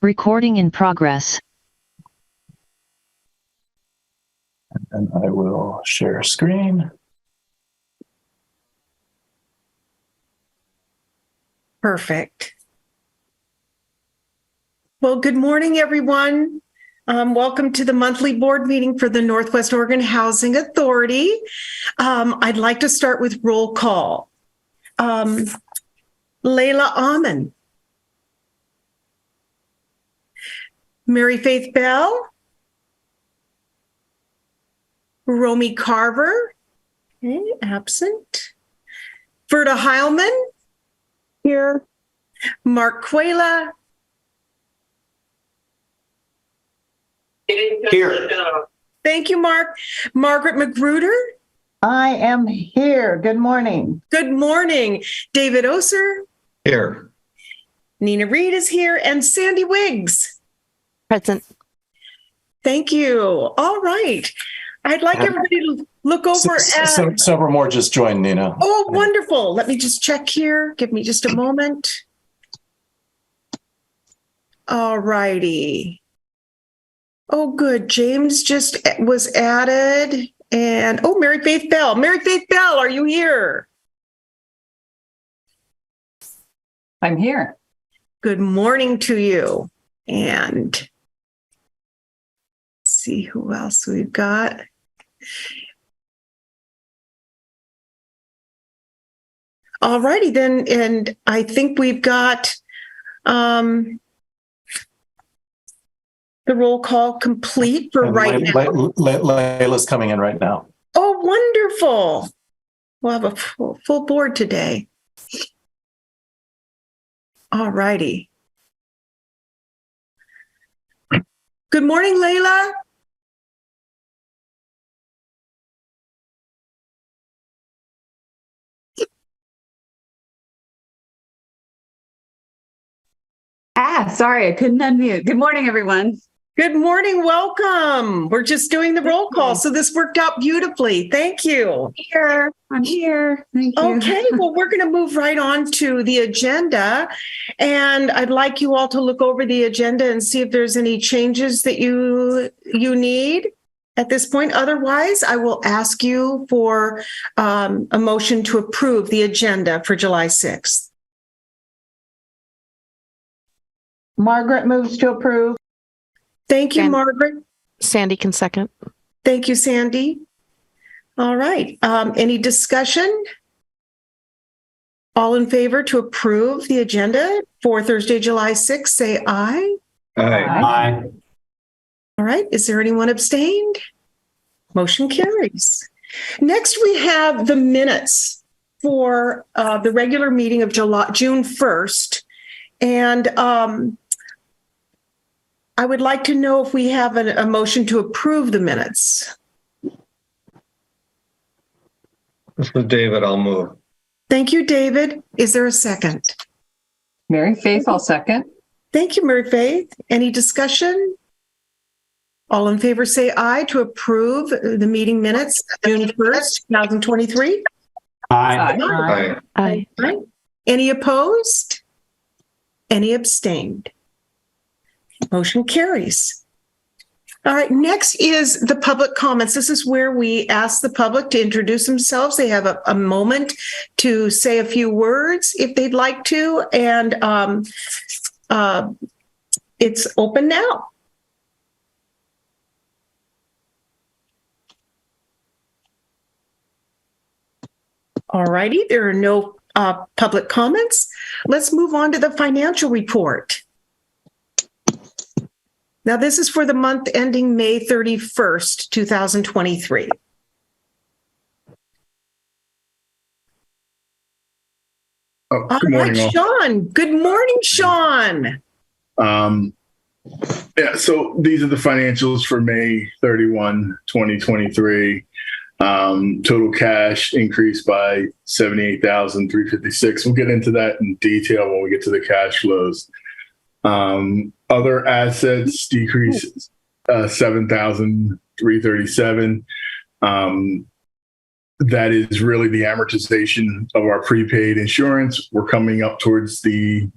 Recording in progress. And I will share screen. Perfect. Well, good morning, everyone. Welcome to the monthly board meeting for the Northwest Oregon Housing Authority. I'd like to start with roll call. Layla Ahman. Mary Faith Bell. Romy Carver. Okay, absent. Verda Heilman. Here. Mark Quayla. Here. Thank you, Mark. Margaret Magruder. I am here. Good morning. Good morning. David Oser. Here. Nina Reed is here, and Sandy Wiggs. Present. Thank you. All right. I'd like everybody to look over at... Several more just joined, Nina. Oh, wonderful. Let me just check here. Give me just a moment. All righty. Oh, good. James just was added. And, oh, Mary Faith Bell. Mary Faith Bell, are you here? I'm here. Good morning to you. And let's see who else we've got. All righty then. And I think we've got the roll call complete for And right now. Layla's coming in right now. Oh, wonderful. We'll have a full board today. All righty. Good morning, Layla. Sorry, I couldn't unmute. Good morning, everyone. Good morning. Welcome. We're just doing the roll call, so this worked out beautifully. Thank you. I'm here. Thank you. Okay, well, we're going to move right on to the agenda. And I'd like you all to look over the agenda and see if there's any changes that you need at this point. Otherwise, I will ask you for a motion to approve the agenda for July 6th. Margaret moves to approve. Thank you, Margaret. Sandy can second. Thank you, Sandy. All right. Any discussion? All in favor to approve the agenda for Thursday, July 6th, say aye. Aye. All right. Is there anyone abstained? Motion carries. Next, we have the minutes for the regular meeting of June 1st. And I would like to know if we have a motion to approve the minutes. This is David. I'll move. Thank you, David. Is there a second? Mary Faith, I'll second. Thank you, Mary Faith. Any discussion? All in favor say aye to approve the meeting minutes, June 1st, 2023. Aye. Aye. Aye. Any opposed? Any abstained? Motion carries. All right, next is the public comments. This is where we ask the public to introduce themselves. They have a moment to say a few words if they'd like to, and it's open now. All righty, there are no public comments. Let's move on to the financial report. Now, this is for the month ending May 31st, 2023. Oh, All good morning, right, all. Sean. Good morning, Sean. Yeah, so these are the financials for May 31, 2023. Total cash increased by $78,356. We'll get into that in detail when we get to the cash flows. Other assets decreased $7,337. That is really the amortization of our prepaid insurance. We're coming up towards we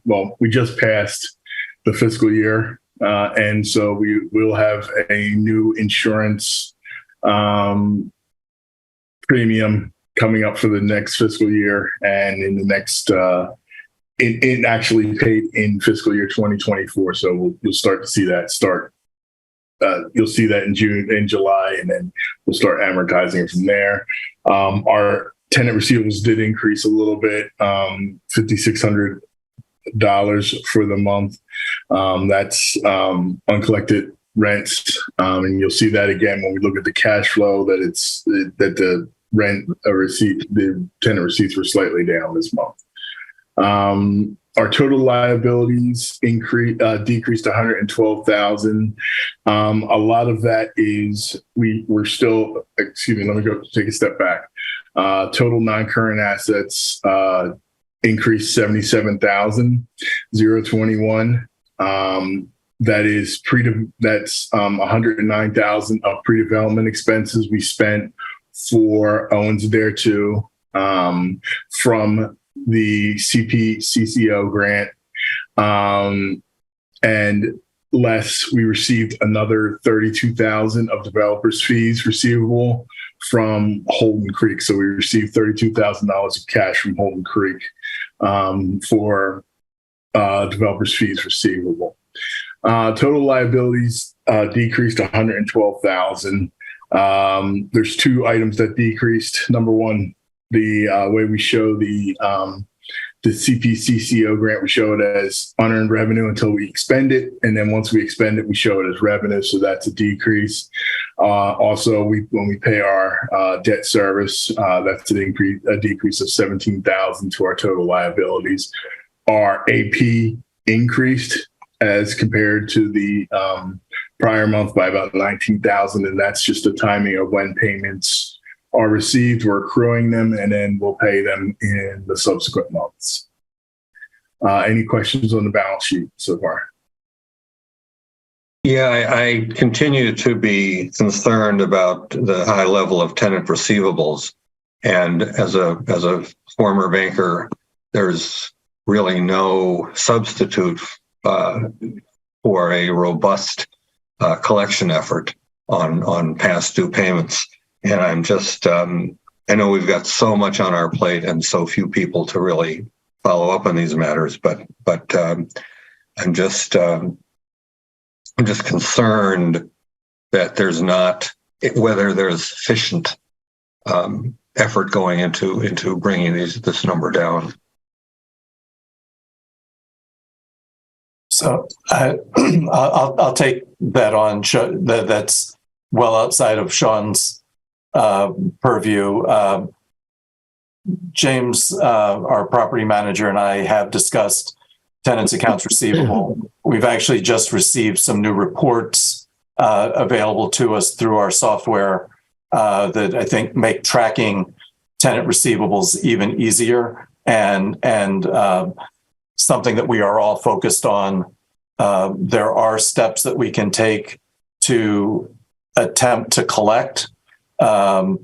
just passed the fiscal year. And so we will have a new insurance premium coming up for the next fiscal year, and in the next it actually paid in fiscal year 2024. So you'll start to see that start. You'll see that in June, in July, and then we'll start amortizing it from there. Our tenant receivables did increase a little bit, $5,600 for the month. That's uncollected rents, and you'll see that again when we look at the cash flow that the the tenant receipts were slightly down this month. Our total liabilities decreased $112,000. A lot of that is we're still, excuse me, let me go take a step back. Total non-current assets increased $77,021. That is that's $109,000 of pre-development expenses we spent for Owens Dare 2 from the CPCCO grant, and less we received another $32,000 of developers fees receivable from Holden Creek. So we received $32,000 of cash from Holden Creek for developers fees receivable. Total liabilities decreased $112,000. There's two items that decreased. Number one, the way we show the CPCCO grant, we show it as unearned revenue until we expend it, and then once we expend it, we show it as revenue. So that's a decrease. Also, when we pay our debt service, that's a decrease of $17,000 to our total liabilities. Our AP increased as compared to the prior month by about $19,000, and that's just the timing of when payments are received. We're accruing them, and then we'll pay them in the subsequent months. Any questions on the balance sheet so far? Yeah, I continue to be concerned about the high level of tenant receivables. And as a former banker, there's really no substitute for a robust collection effort on past due payments. And I'm just, I know we've got so much on our plate and so few people to really follow up on these matters, but I'm just concerned that there's not, whether there's sufficient effort going into bringing this number down. So I'll take that on. That's well outside of Sean's purview. James, our property manager, and I have discussed tenants' accounts receivable. We've actually just received some new reports available to us through our software that I think make tracking tenant receivables even easier, and something that we are all focused on. There are steps that we can take to attempt to collect. The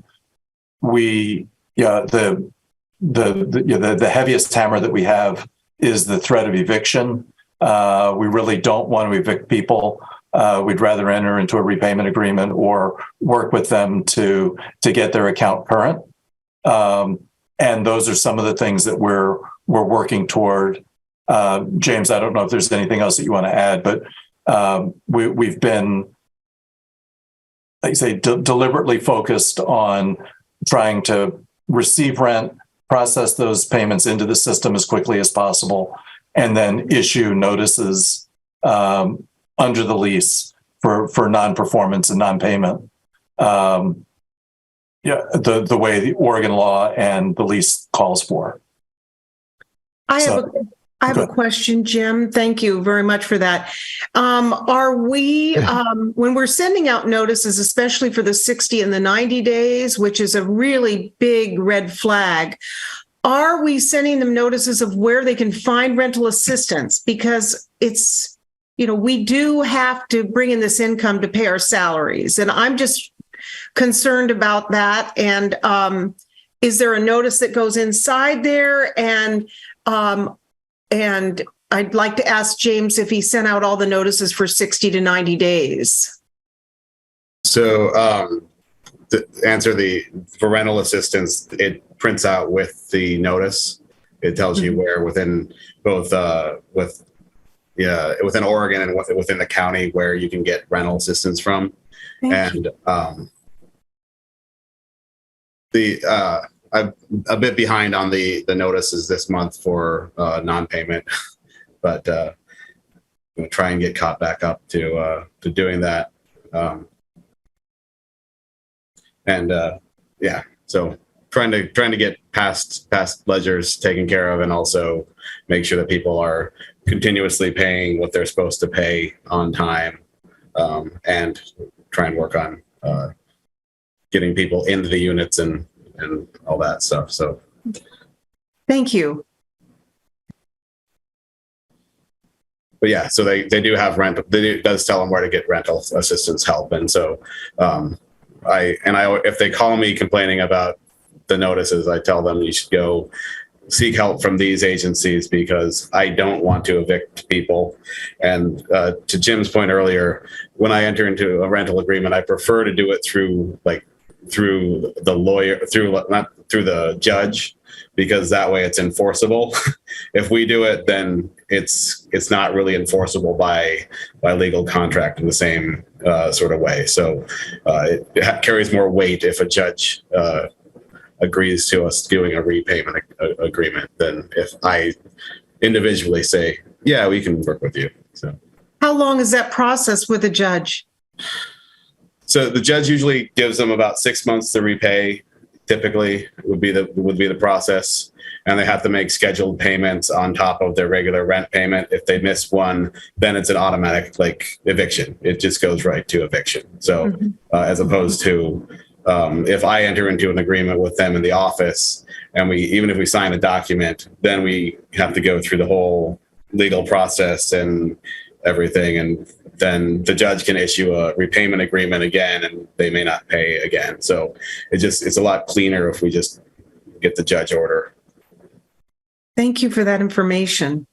heaviest hammer that we have is the threat of eviction. We really don't want to evict people. We'd rather enter into a repayment agreement or work with them to get their account current. And those are some of the things that we're working toward. James, I don't know if there's anything else that you want to add, but we've been, like I say, deliberately focused on trying to receive rent, process those payments into the system as quickly as possible, and then issue notices under the lease for non-performance and non-payment. The way the Oregon law and the lease calls for. I have a question, Jim. Thank you very much for that. Are we, when we're sending out notices, especially for the 60 and the 90 days, which is a really big red flag, are we sending them notices of where they can find rental assistance? Because it's, we do have to bring in this income to pay our salaries. And I'm just concerned about that. And is there a notice that goes inside there? And I'd like to ask James if he sent out all the notices for 60 to 90 days. So to answer for rental assistance, it prints out with the notice. It tells you where within both within Oregon and within the county where you can get rental assistance from. Thank you. I'm a bit behind on the notices this month for non-payment, but I'm gonna try and get caught back up to doing that. So trying to get past ledgers taken care of, and also make sure that people are continuously paying what they're supposed to pay on time, and try and work on getting people into the units and all that stuff. So Thank you. but yeah, so they do have rental. It does tell them where to get rental assistance help, and so if they call me complaining about the notices, I tell them you should go seek help from these agencies, because I don't want to evict people. And to Jim's point earlier, when I enter into a rental agreement, I prefer to do it through the lawyer, not through the judge, because that way it's enforceable. If we do it, then it's not really enforceable by legal contract in the same sort of way. So it carries more weight if a judge agrees to us doing a repayment agreement than if I individually say, yeah, we can work with you. So How long is that process with a judge? So the judge usually gives them about 6 months to repay. Typically would be the process, and they have to make scheduled payments on top of their regular rent payment. If they miss one, then it's an automatic eviction. It just goes right to eviction. So as opposed to if I enter into an agreement with them in the office, and even if we sign a document, then we have to go through the whole legal process and everything, and then the judge can issue a repayment agreement again, and they may not pay again. So it's a lot cleaner if we just get the judge order. Thank you for that information.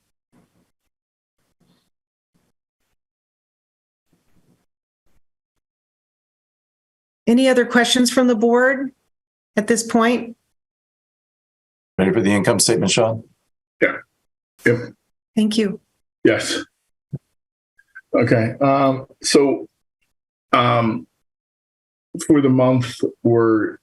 Any other questions from the board at this point? Ready for the income statement, Sean? Yep. Thank you. Yes. Okay. So for the month, we're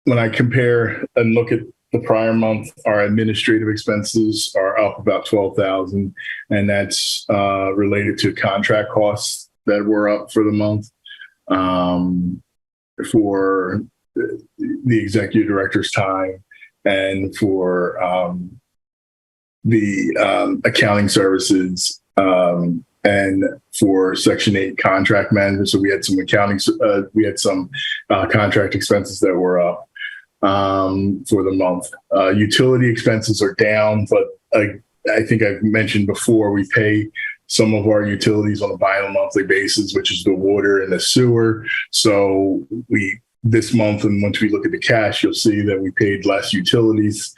when I compare and look at the prior month, our administrative expenses are up about 12,000, and that's related to contract costs that were up for the month for the executive director's time, and for the accounting services, and for Section 8 contract management. So we had some contract expenses that were up for the month. Utility expenses are down, but I think I've mentioned before, we pay some of our utilities on a bi-monthly basis, which is the water and the sewer. So this month, and once we look at the cash, you'll see that we paid less utilities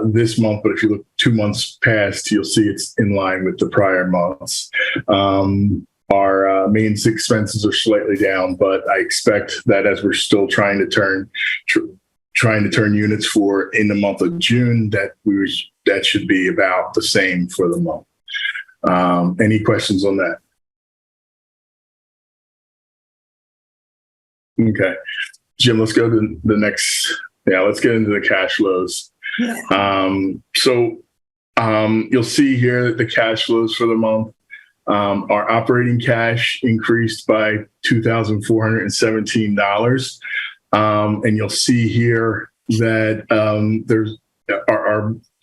this month. But if you look 2 months past, you'll see it's in line with the prior months. Our maintenance expenses are slightly down, but I expect that as we're still trying to turn units in the month of June, that should be about the same for the month. Any questions on that? Okay, Jim, let's go to the next. Yeah, let's get into the cash flows. So you'll see here that the cash flows for the month, our operating cash increased by $2,417. And you'll see here that there's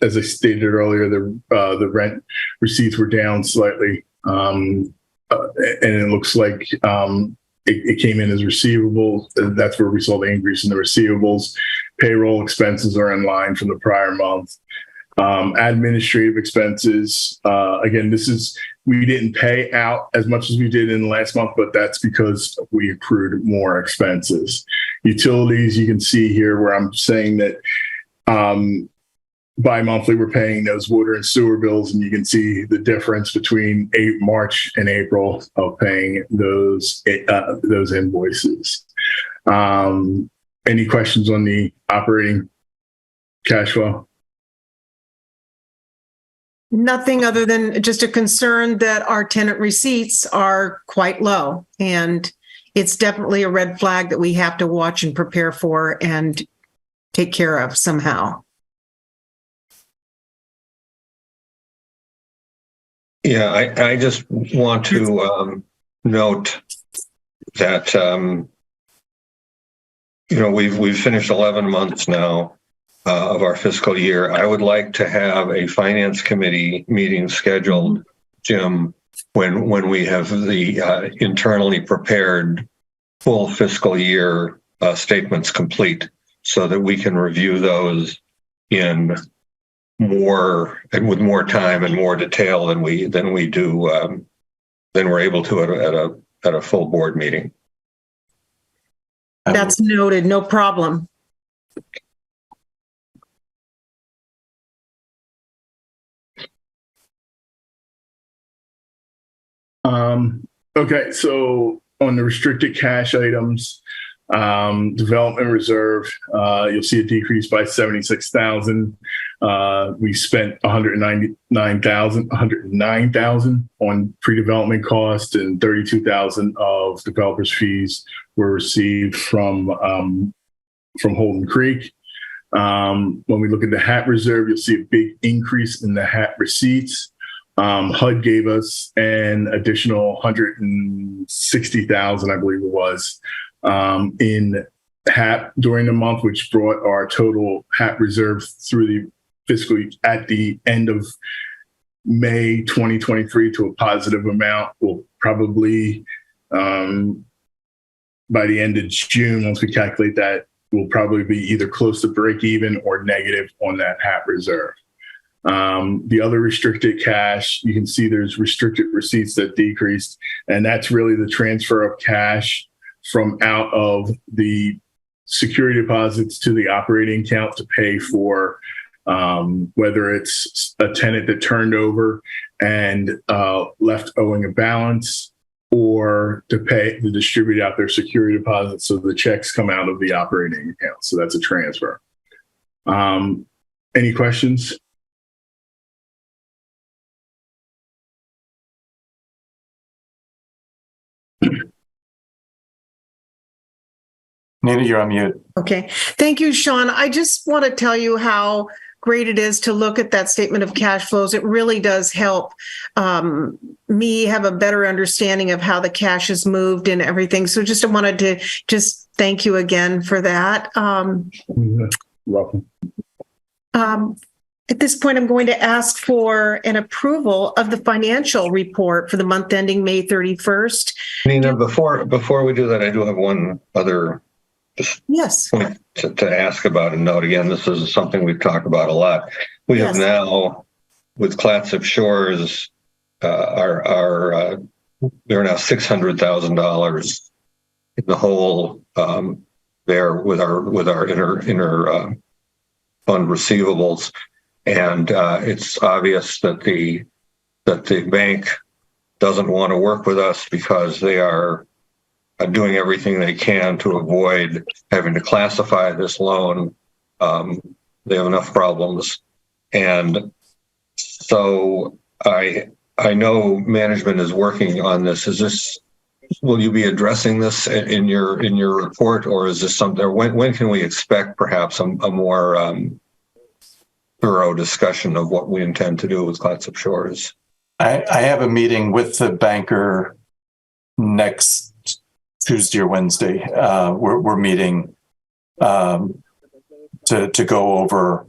as I stated earlier, the rent receipts were down slightly, and it looks like it came in as receivables. That's where we saw the increase in the receivables. Payroll expenses are in line from the prior month. Administrative expenses, again, we didn't pay out as much as we did in the last month, but that's because we accrued more expenses. Utilities, you can see here where I'm saying that bi-monthly we're paying those water and sewer bills, and you can see the difference between March and April of paying those invoices. Any questions on the operating cash flow? Nothing other than just a concern that our tenant receipts are quite low. And it's definitely a red flag that we have to watch and prepare for and take care of somehow. Yeah, I just want to note that we've finished 11 months now of our fiscal year. I would like to have a finance committee meeting scheduled, Jim, when we have the internally prepared full fiscal year statements complete, so that we can review those in more and with more time and more detail than we're able to at a full board meeting. That's noted. No problem. Okay, so on the restricted cash items, development reserve, you'll see a decrease by 76,000. We spent 109,000 on pre-development costs, and 32,000 of developers' fees were received from Holden Creek. When we look at the HAT reserve, you'll see a big increase in the HAT receipts. HUD gave us an additional 160,000, I believe it was, in HAT during the month, which brought our total HAT reserve through the fiscal at the end of May 2023 to a positive amount. We'll probably, by the end of June, once we calculate that, we'll probably be either close to break even or negative on that HAT reserve. The other restricted cash, you can see there's restricted receipts that decreased, and that's really the transfer of cash from out of the security deposits to the operating account to pay for whether it's a tenant that turned over and left owing a balance, or to distribute out their security deposits so the checks come out of the operating account. So that's a transfer. Any questions? Nina, you're on mute. Okay. Thank you, Sean. I just want to tell you how great it is to look at that statement of cash flows. It really does help me have a better understanding of how the cash is moved and everything. So just wanted to just thank you again for that. Welcome. At this point, I'm going to ask for an approval of the financial report for the month ending May 31st. Nina, before we do that, I do have one other Yes. point to ask about and note. Again, this is something we've talked about a lot. We have now, with Clatsop Shores, we're now $600,000 in the hole there with our inter fund receivables, and it's obvious that the bank doesn't want to work with us because they are doing everything they can to avoid having to classify this loan. They have enough problems. And so I know management is working on this. Will you be addressing this in your report, or is this something, when can we expect perhaps a more thorough discussion of what we intend to do with Clatsop Shores? I have a meeting with the banker next Tuesday or Wednesday. We're meeting to go over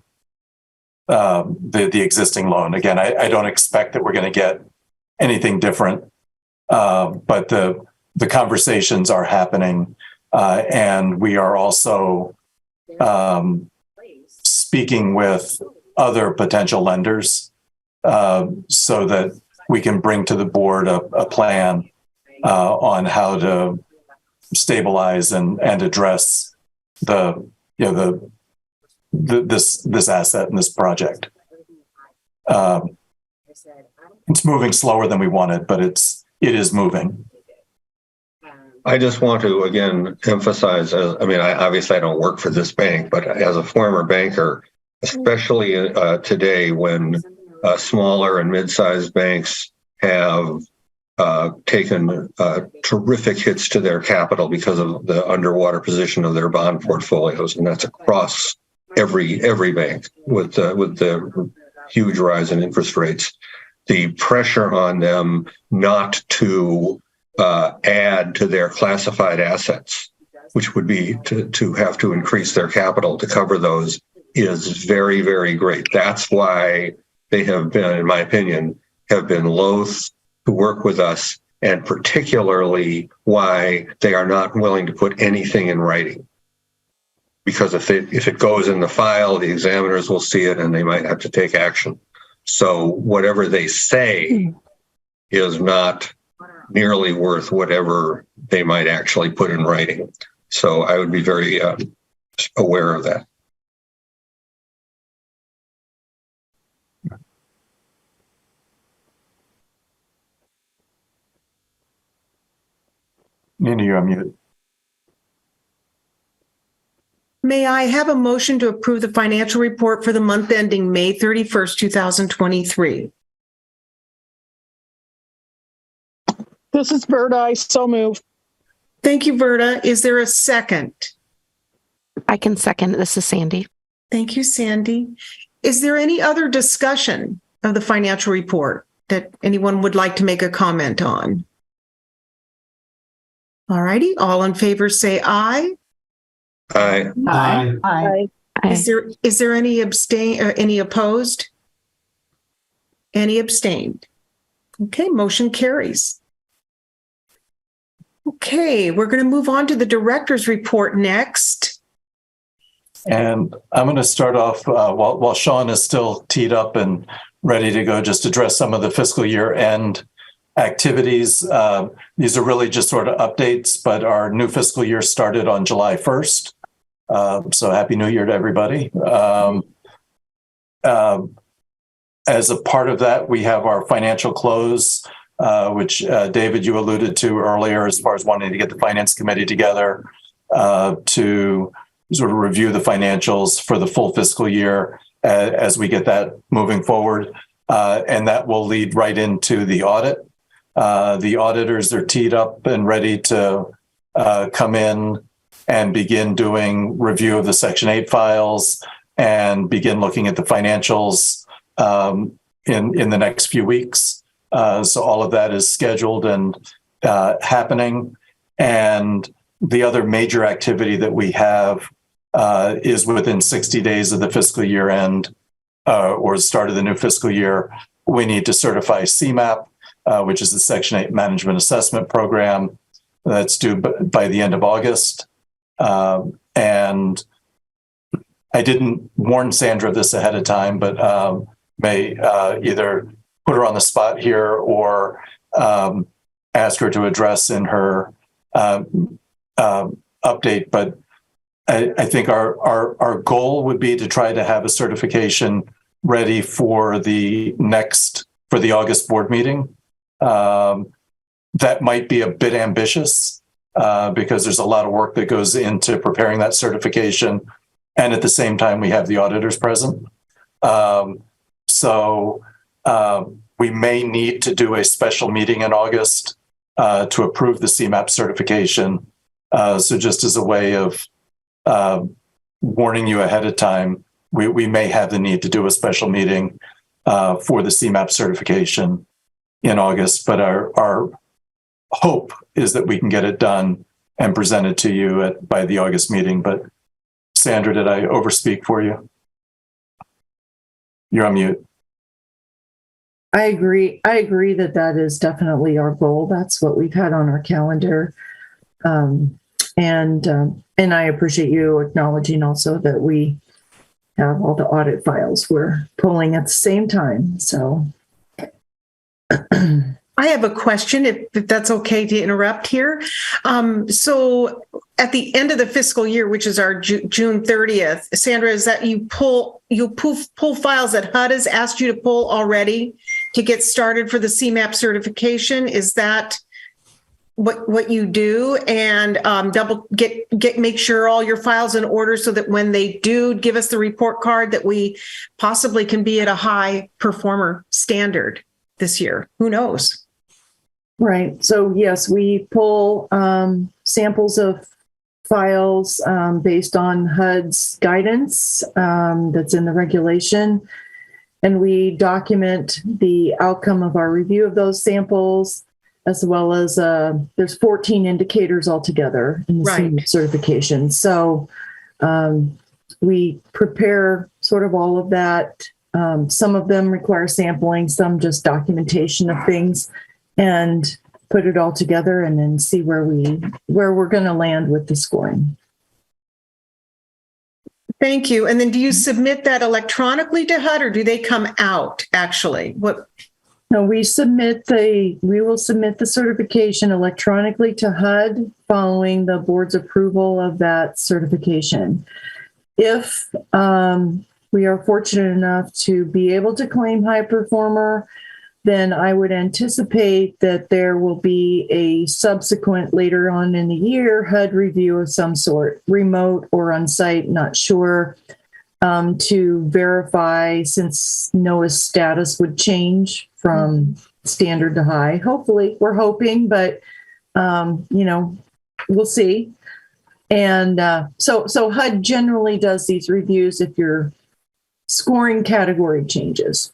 the existing loan. Again, I don't expect that we're going to get anything different, but the conversations are happening, and we are also speaking with other potential lenders so that we can bring to the board a plan on how to stabilize and address the this asset and this project. It's moving slower than we wanted, but it is moving. I just want to again emphasize, obviously I don't work for this bank, but as a former banker, especially today when smaller and mid-sized banks have taken terrific hits to their capital because of the underwater position of their bond portfolios, and that's across every bank with the huge rise in interest rates. The pressure on them not to add to their classified assets, which would be to have to increase their capital to cover those, is very, very great. That's why they have been, in my opinion, loath to work with us, and particularly why they are not willing to put anything in writing. Because if it goes in the file, the examiners will see it and they might have to take action. So whatever they say is not nearly worth whatever they might actually put in writing. So I would be very aware of that. Nina, you're on mute. May I have a motion to approve the financial report for the month ending May 31st, 2023? This is Verda. I so move. Thank you, Verda. Is there a second? I can second. This is Sandy. Thank you, Sandy. Is there any other discussion of the financial report that anyone would like to make a comment on? All righty. All in favor say aye. Aye. Aye. Aye. Is there any any opposed? Any abstained? Okay, motion carries. Okay, we're going to move on to the director's report next. And I'm going to start off while Sean is still teed up and ready to go, just address some of the fiscal year end activities. These are really just sort of updates, but our new fiscal year started on July 1st. So Happy New Year to everybody. As a part of that, we have our financial close, which David, you alluded to earlier, as far as wanting to get the finance committee together to sort of review the financials for the full fiscal year as we get that moving forward. And that will lead right into the audit. The auditors are teed up and ready to come in and begin doing review of the Section 8 files and begin looking at the financials in the next few weeks. So all of that is scheduled and happening. And the other major activity that we have is within 60 days of the fiscal year end or start of the new fiscal year, we need to certify CMAP, which is the Section 8 Management Assessment Program. That's due by the end of August. And I didn't warn Sandra of this ahead of time, but may either put her on the spot here or ask her to address in her update. But I think our goal would be to try to have a certification ready for the August board meeting. That might be a bit ambitious because there's a lot of work that goes into preparing that certification. And at the same time, we have the auditors present. So we may need to do a special meeting in August to approve the CMAP certification. So just as a way of warning you ahead of time, we may have the need to do a special meeting for the CMAP certification in August. But our hope is that we can get it done and presented to you by the August meeting. But Sandra, did I overspeak for you? You're on mute. I agree that is definitely our goal. That's what we've had on our calendar. And I appreciate you acknowledging also that we have all the audit files we're pulling at the same time. So I have a question, if that's okay to interrupt here. So at the end of the fiscal year, which is our June 30th, Sandra, is that you pull files that HUD has asked you to pull already to get started for the CMAP certification? Is that what you do? And make sure all your files in order so that when they do give us the report card that we possibly can be at a high performer standard this year. Who knows? Right. So yes, we pull samples of files based on HUD's guidance that's in the regulation. And we document the outcome of our review of those samples, as well as there's 14 indicators altogether in the CMAP certification. So we prepare sort of all of that. Some of them require sampling, some just documentation of things, and put it all together and then see where we're going to land with the scoring. Thank you. And then do you submit that electronically to HUD, or do they come out actually? No, we will submit the certification electronically to HUD following the board's approval of that certification. If we are fortunate enough to be able to claim high performer, then I would anticipate that there will be a subsequent later on in the year HUD review of some sort, remote or on site, not sure, to verify, since NOAA's status would change from standard to high. Hopefully, we're hoping, but we'll see. And so HUD generally does these reviews if your scoring category changes.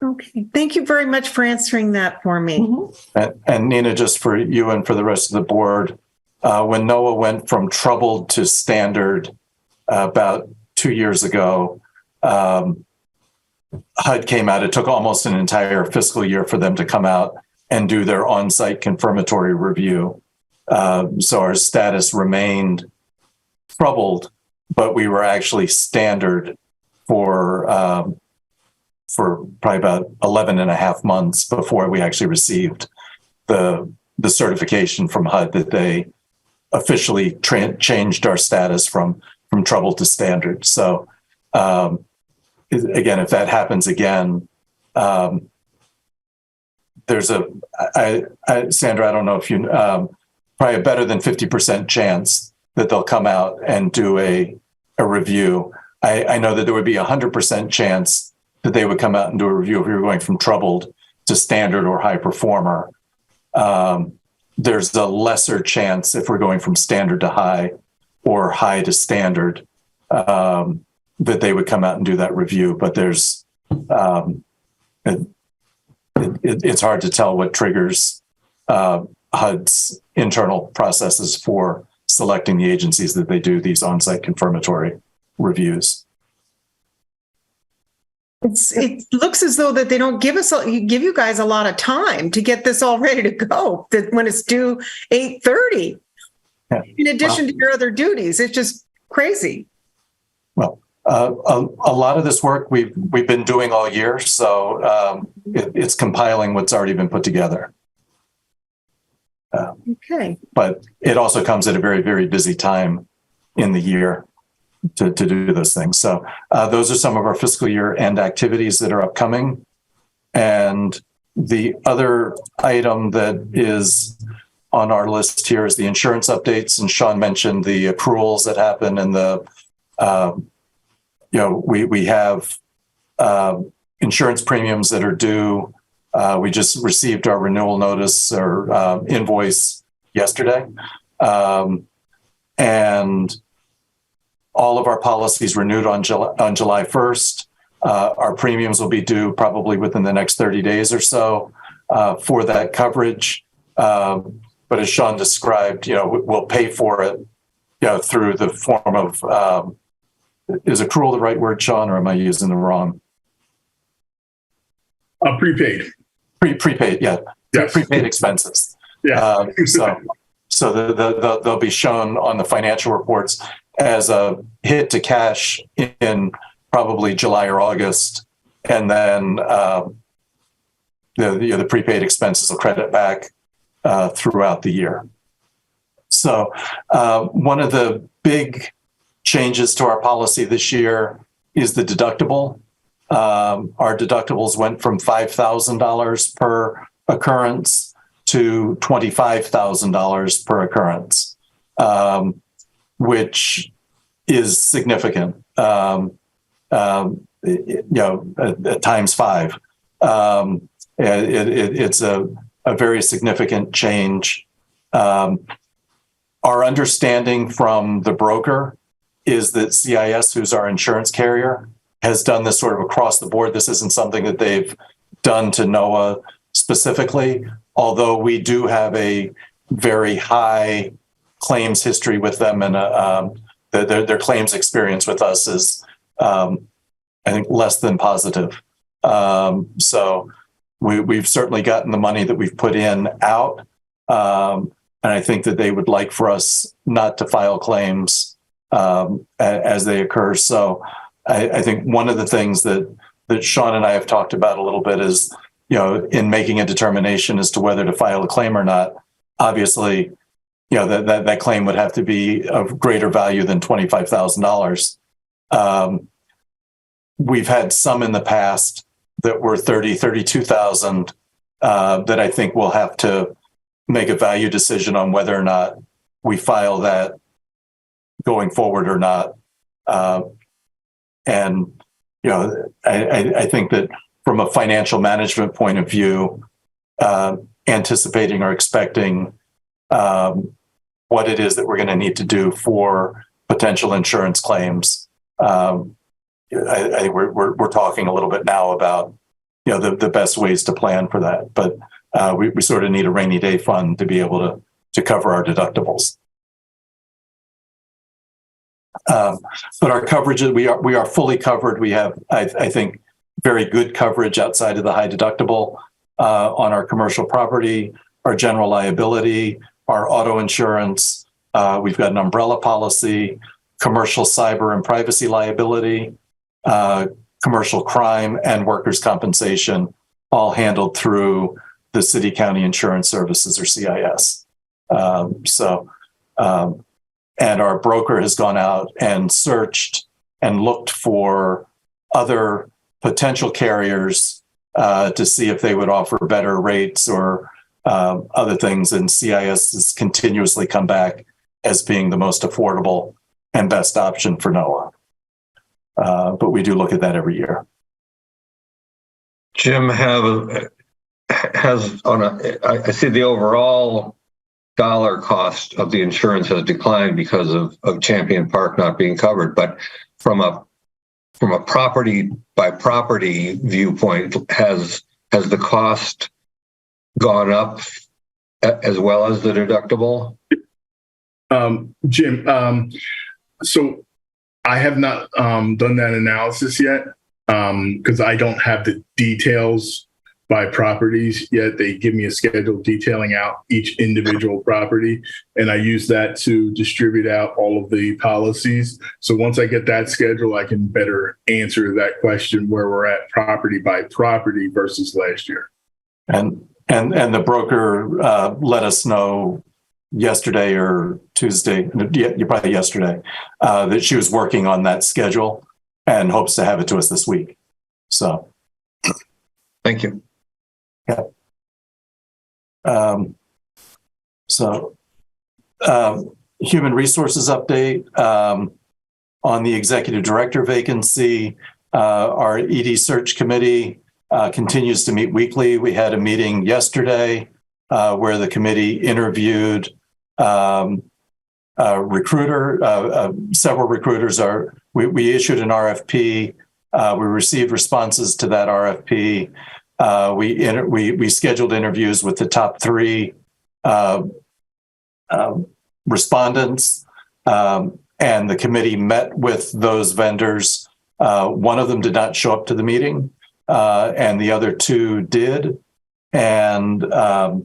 Okay. Thank you very much for answering that for me. Mm-hmm. And Nina, just for you and for the rest of the board, when NOAA went from troubled to standard about 2 years ago, HUD came out. It took almost an entire fiscal year for them to come out and do their on-site confirmatory review. So our status remained troubled, but we were actually standard for probably about 11 and a half months before we actually received the certification from HUD that they officially changed our status from trouble to standard. So again, if that happens again, there's Sandra, I don't know if you, probably a better than 50% chance that they'll come out and do a review. I know that there would be 100% chance that they would come out and do a review if we were going from troubled to standard or high performer. There's a lesser chance if we're going from standard to high or high to standard that they would come out and do that review. But there's it's hard to tell what triggers HUD's internal processes for selecting the agencies that they do these on-site confirmatory reviews. It looks as though that they don't give you guys a lot of time to get this all ready to go. That when it's due 8:30, in addition to your other duties, it's just crazy. Well, a lot of this work we've been doing all year, so it's compiling what's already been put together. Okay. But it also comes at a very, very busy time in the year to do those things. So those are some of our fiscal year end activities that are upcoming. And the other item that is on our list here is the insurance updates. And Sean mentioned the accruals that happen and we have insurance premiums that are due. We just received our renewal notice or invoice yesterday. And all of our policies renewed on July 1st. Our premiums will be due probably within the next 30 days or so for that coverage. But as Sean described, we'll pay for it, through the form of, is accrual the right word, Sean, or am I using the wrong? Prepaid. Prepaid, yeah. Yes. Prepaid expenses. Yeah. So they'll be shown on the financial reports as a hit to cash in probably July or August, and then the prepaid expenses will credit back throughout the year. So one of the big changes to our policy this year is the deductible. Our deductibles went from $5,000 per occurrence to $25,000 per occurrence, which is significant. Times five. It's a very significant change. Our understanding from the broker is that CIS, who's our insurance carrier, has done this sort of across the board. This isn't something that they've done to NOAA specifically, although we do have a very high claims history with them, and their claims experience with us is, I think, less than positive. So we've certainly gotten the money that we've put in out. And I think that they would like for us not to file claims as they occur. So I think one of the things that Sean and I have talked about a little bit is, in making a determination as to whether to file a claim or not, obviously, that claim would have to be of greater value than $25,000. We've had some in the past that were $32,000 that I think we'll have to make a value decision on whether or not we file that going forward or not. And I think that from a financial management point of view, anticipating or expecting what it is that we're going to need to do for potential insurance claims, I think we're talking a little bit now about the best ways to plan for that. But we sort of need a rainy day fund to be able to cover our deductibles. But our coverage, we are fully covered. We have, I think, very good coverage outside of the high deductible on our commercial property, our general liability, our auto insurance. We've got an umbrella policy, commercial cyber and privacy liability, commercial crime, and workers' compensation, all handled through the City County Insurance Services, or CIS. And our broker has gone out and searched and looked for other potential carriers to see if they would offer better rates or other things. And CIS has continuously come back as being the most affordable and best option for NOAA. But we do look at that every year. Jim, I see the overall dollar cost of the insurance has declined because of Champion Park not being covered, but from a property by property viewpoint, has the cost gone up as well as the deductible? Jim, so I have not done that analysis yet because I don't have the details by properties yet. They give me a schedule detailing out each individual property, and I use that to distribute out all of the policies. So once I get that schedule, I can better answer that question where we're at property by property versus last year. And the broker let us know yesterday or Tuesday, probably yesterday, that she was working on that schedule and hopes to have it to us this week. So, thank you. Yeah. Human resources update on the executive director vacancy. Our ED search committee continues to meet weekly. We had a meeting yesterday where the committee interviewed a recruiter. Several recruiters we issued an RFP. We received responses to that RFP. We scheduled interviews with the top 3 respondents, and the committee met with those vendors. One of them did not show up to the meeting, and the other 2 did. And the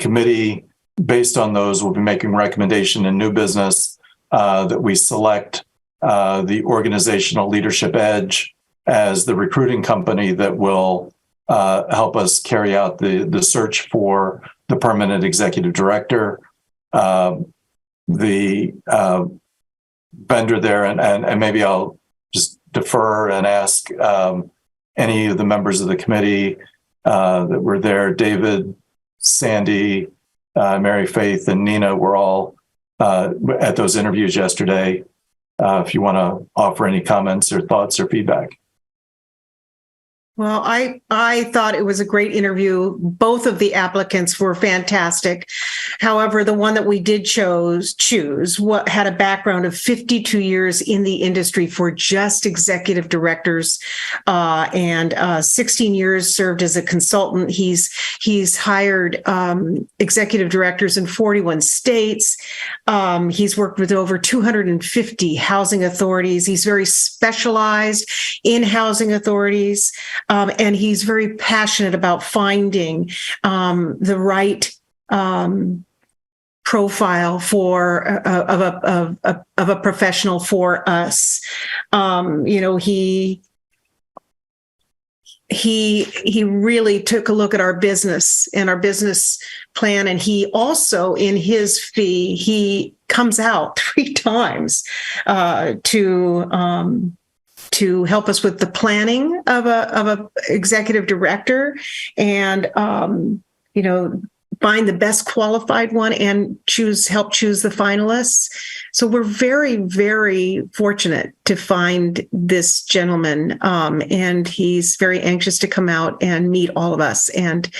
committee, based on those, will be making recommendation in new business that we select the Organizational Leadership Edge as the recruiting company that will help us carry out the search for the permanent executive director. The vendor there, and maybe I'll just defer and ask any of the members of the committee that were there. David, Sandy, Mary Faith, and Nina were all at those interviews yesterday. If you want to offer any comments or thoughts or feedback. Well, I thought it was a great interview. Both of the applicants were fantastic. However, the one that we did choose had a background of 52 years in the industry for just executive directors, and 16 years served as a consultant. He's hired executive directors in 41 states. He's worked with over 250 housing authorities. He's very specialized in housing authorities. And he's very passionate about finding the right profile of a professional for us. He really took a look at our business and our business plan, and he also, in his fee, he comes out 3 times to help us with the planning of a executive director, and find the best qualified one and help choose the finalists. So we're very, very fortunate to find this gentleman, and he's very anxious to come out and meet all of us and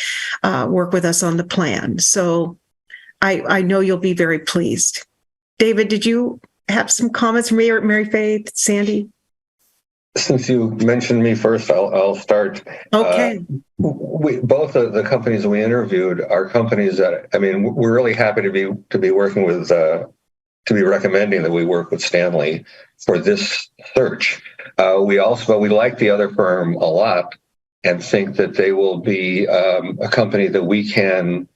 work with us on the plan. So I know you'll be very pleased. David, did you have some comments? Mary Faith, Sandy? Since you mentioned me first, I'll start. Okay. Both of the companies we interviewed are companies that, we're really happy to be working with, to be recommending that we work with Stanley for this search. We like the other firm a lot and think that they will be a company that we can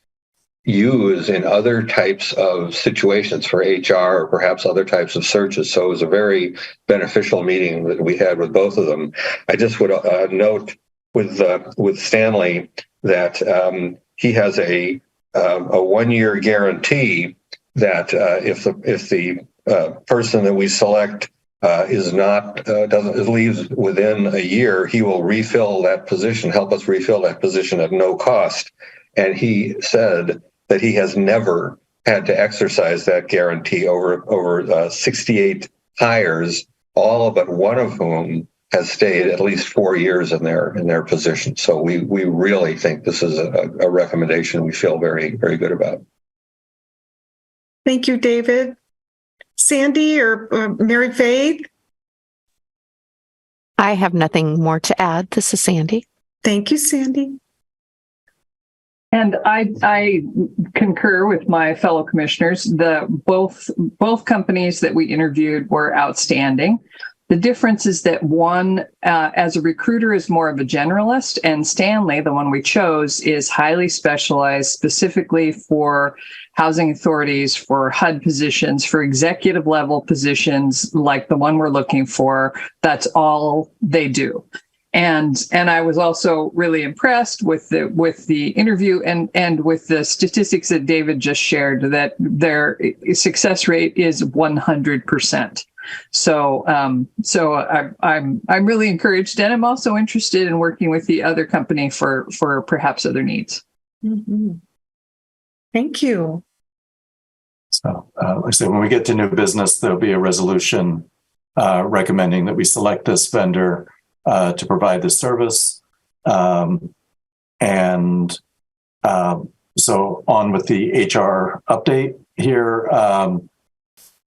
use in other types of situations for HR or perhaps other types of searches. So it was a very beneficial meeting that we had with both of them. I just would note with Stanley that he has a 1-year guarantee that if the person that we select leaves within a year, he will refill that position, help us refill that position at no cost. And he said that he has never had to exercise that guarantee over 68 hires, all but one of whom has stayed at least 4 years in their position. So we really think this is a recommendation we feel very, very good about. Thank you, David. Sandy or Mary Faith? I have nothing more to add. This is Sandy. Thank you, Sandy. And I concur with my fellow commissioners. Both companies that we interviewed were outstanding. The difference is that one, as a recruiter, is more of a generalist, and Stanley, the one we chose, is highly specialized specifically for housing authorities, for HUD positions, for executive level positions like the one we're looking for. That's all they do. And I was also really impressed with the interview and with the statistics that David just shared, that their success rate is 100%. So I'm really encouraged, and I'm also interested in working with the other company for perhaps other needs. Mm-hmm. Thank you. So, like I said, when we get to new business, there'll be a resolution recommending that we select this vendor to provide the service. So on with the HR update here.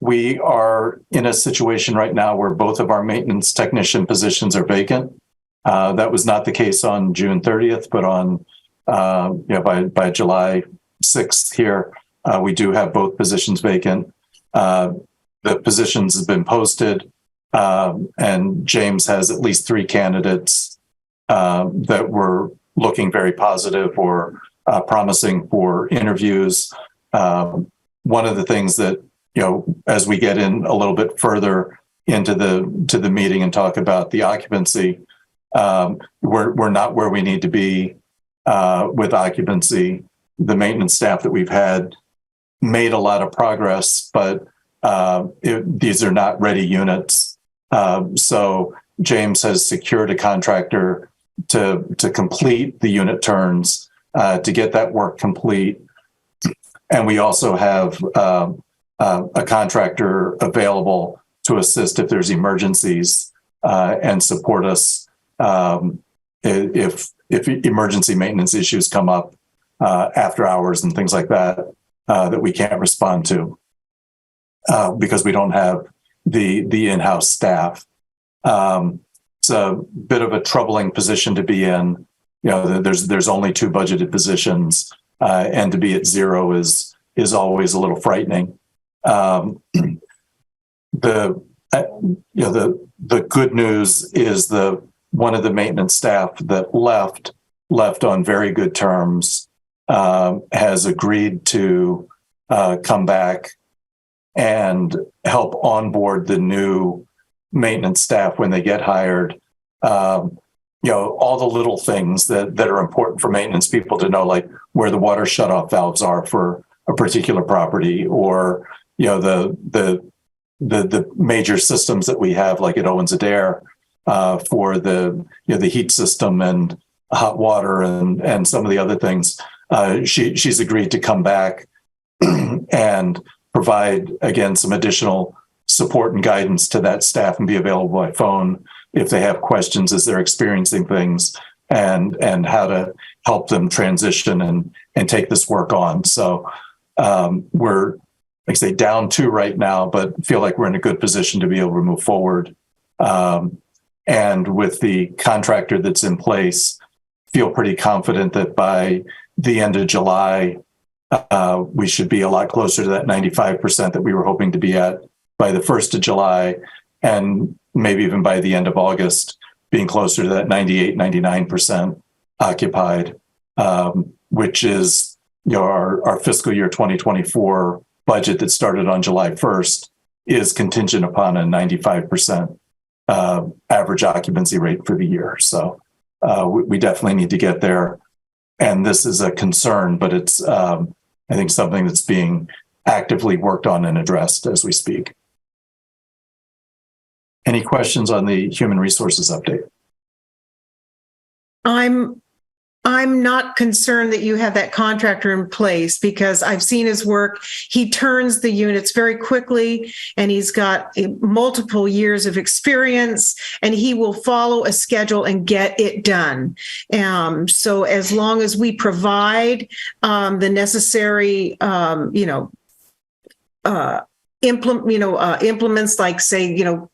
We are in a situation right now where both of our maintenance technician positions are vacant. That was not the case on June 30th, but on by July 6th here, we do have both positions vacant. The positions have been posted. And James has at least 3 candidates that were looking very positive or promising for interviews. One of the things that, as we get in a little bit further into the meeting and talk about the occupancy, We're not where we need to be with occupancy. The maintenance staff that we've had made a lot of progress, but these are not ready units. So James has secured a contractor to complete the unit turns, to get that work complete. And we also have a contractor available to assist if there's emergencies and support us if emergency maintenance issues come up after hours and things like that that we can't respond to because we don't have the in-house staff. It's a bit of a troubling position to be in. You know, there's only 2 budgeted positions, and to be at 0 is always a little frightening. The good news is one of the maintenance staff that left on very good terms, has agreed to come back and help onboard the new maintenance staff when they get hired. All the little things that are important for maintenance people to know, like where the water shutoff valves are for a particular property, or the major systems that we have, like at Owens Adair, for the heat system and hot water and some of the other things. She's agreed to come back and provide, again, some additional support and guidance to that staff and be available by phone if they have questions as they're experiencing things, and how to help them transition and take this work on. So we're, like I say, down 2 right now, but feel like we're in a good position to be able to move forward. And with the contractor that's in place, feel pretty confident that by the end of July, we should be a lot closer to that 95% that we were hoping to be at by the 1st of July, and maybe even by the end of August, being closer to that 98, 99% occupied, which is our fiscal year 2024 budget that started on July 1st is contingent upon a 95% average occupancy rate for the year. So we definitely need to get there. And this is a concern, but it's, I think, something that's being actively worked on and addressed as we speak. Any questions on the human resources update? I'm not concerned that you have that contractor in place, because I've seen his work. He turns the units very quickly, and he's got multiple years of experience, and he will follow a schedule and get it done. So as long as we provide the necessary, implements, like, say,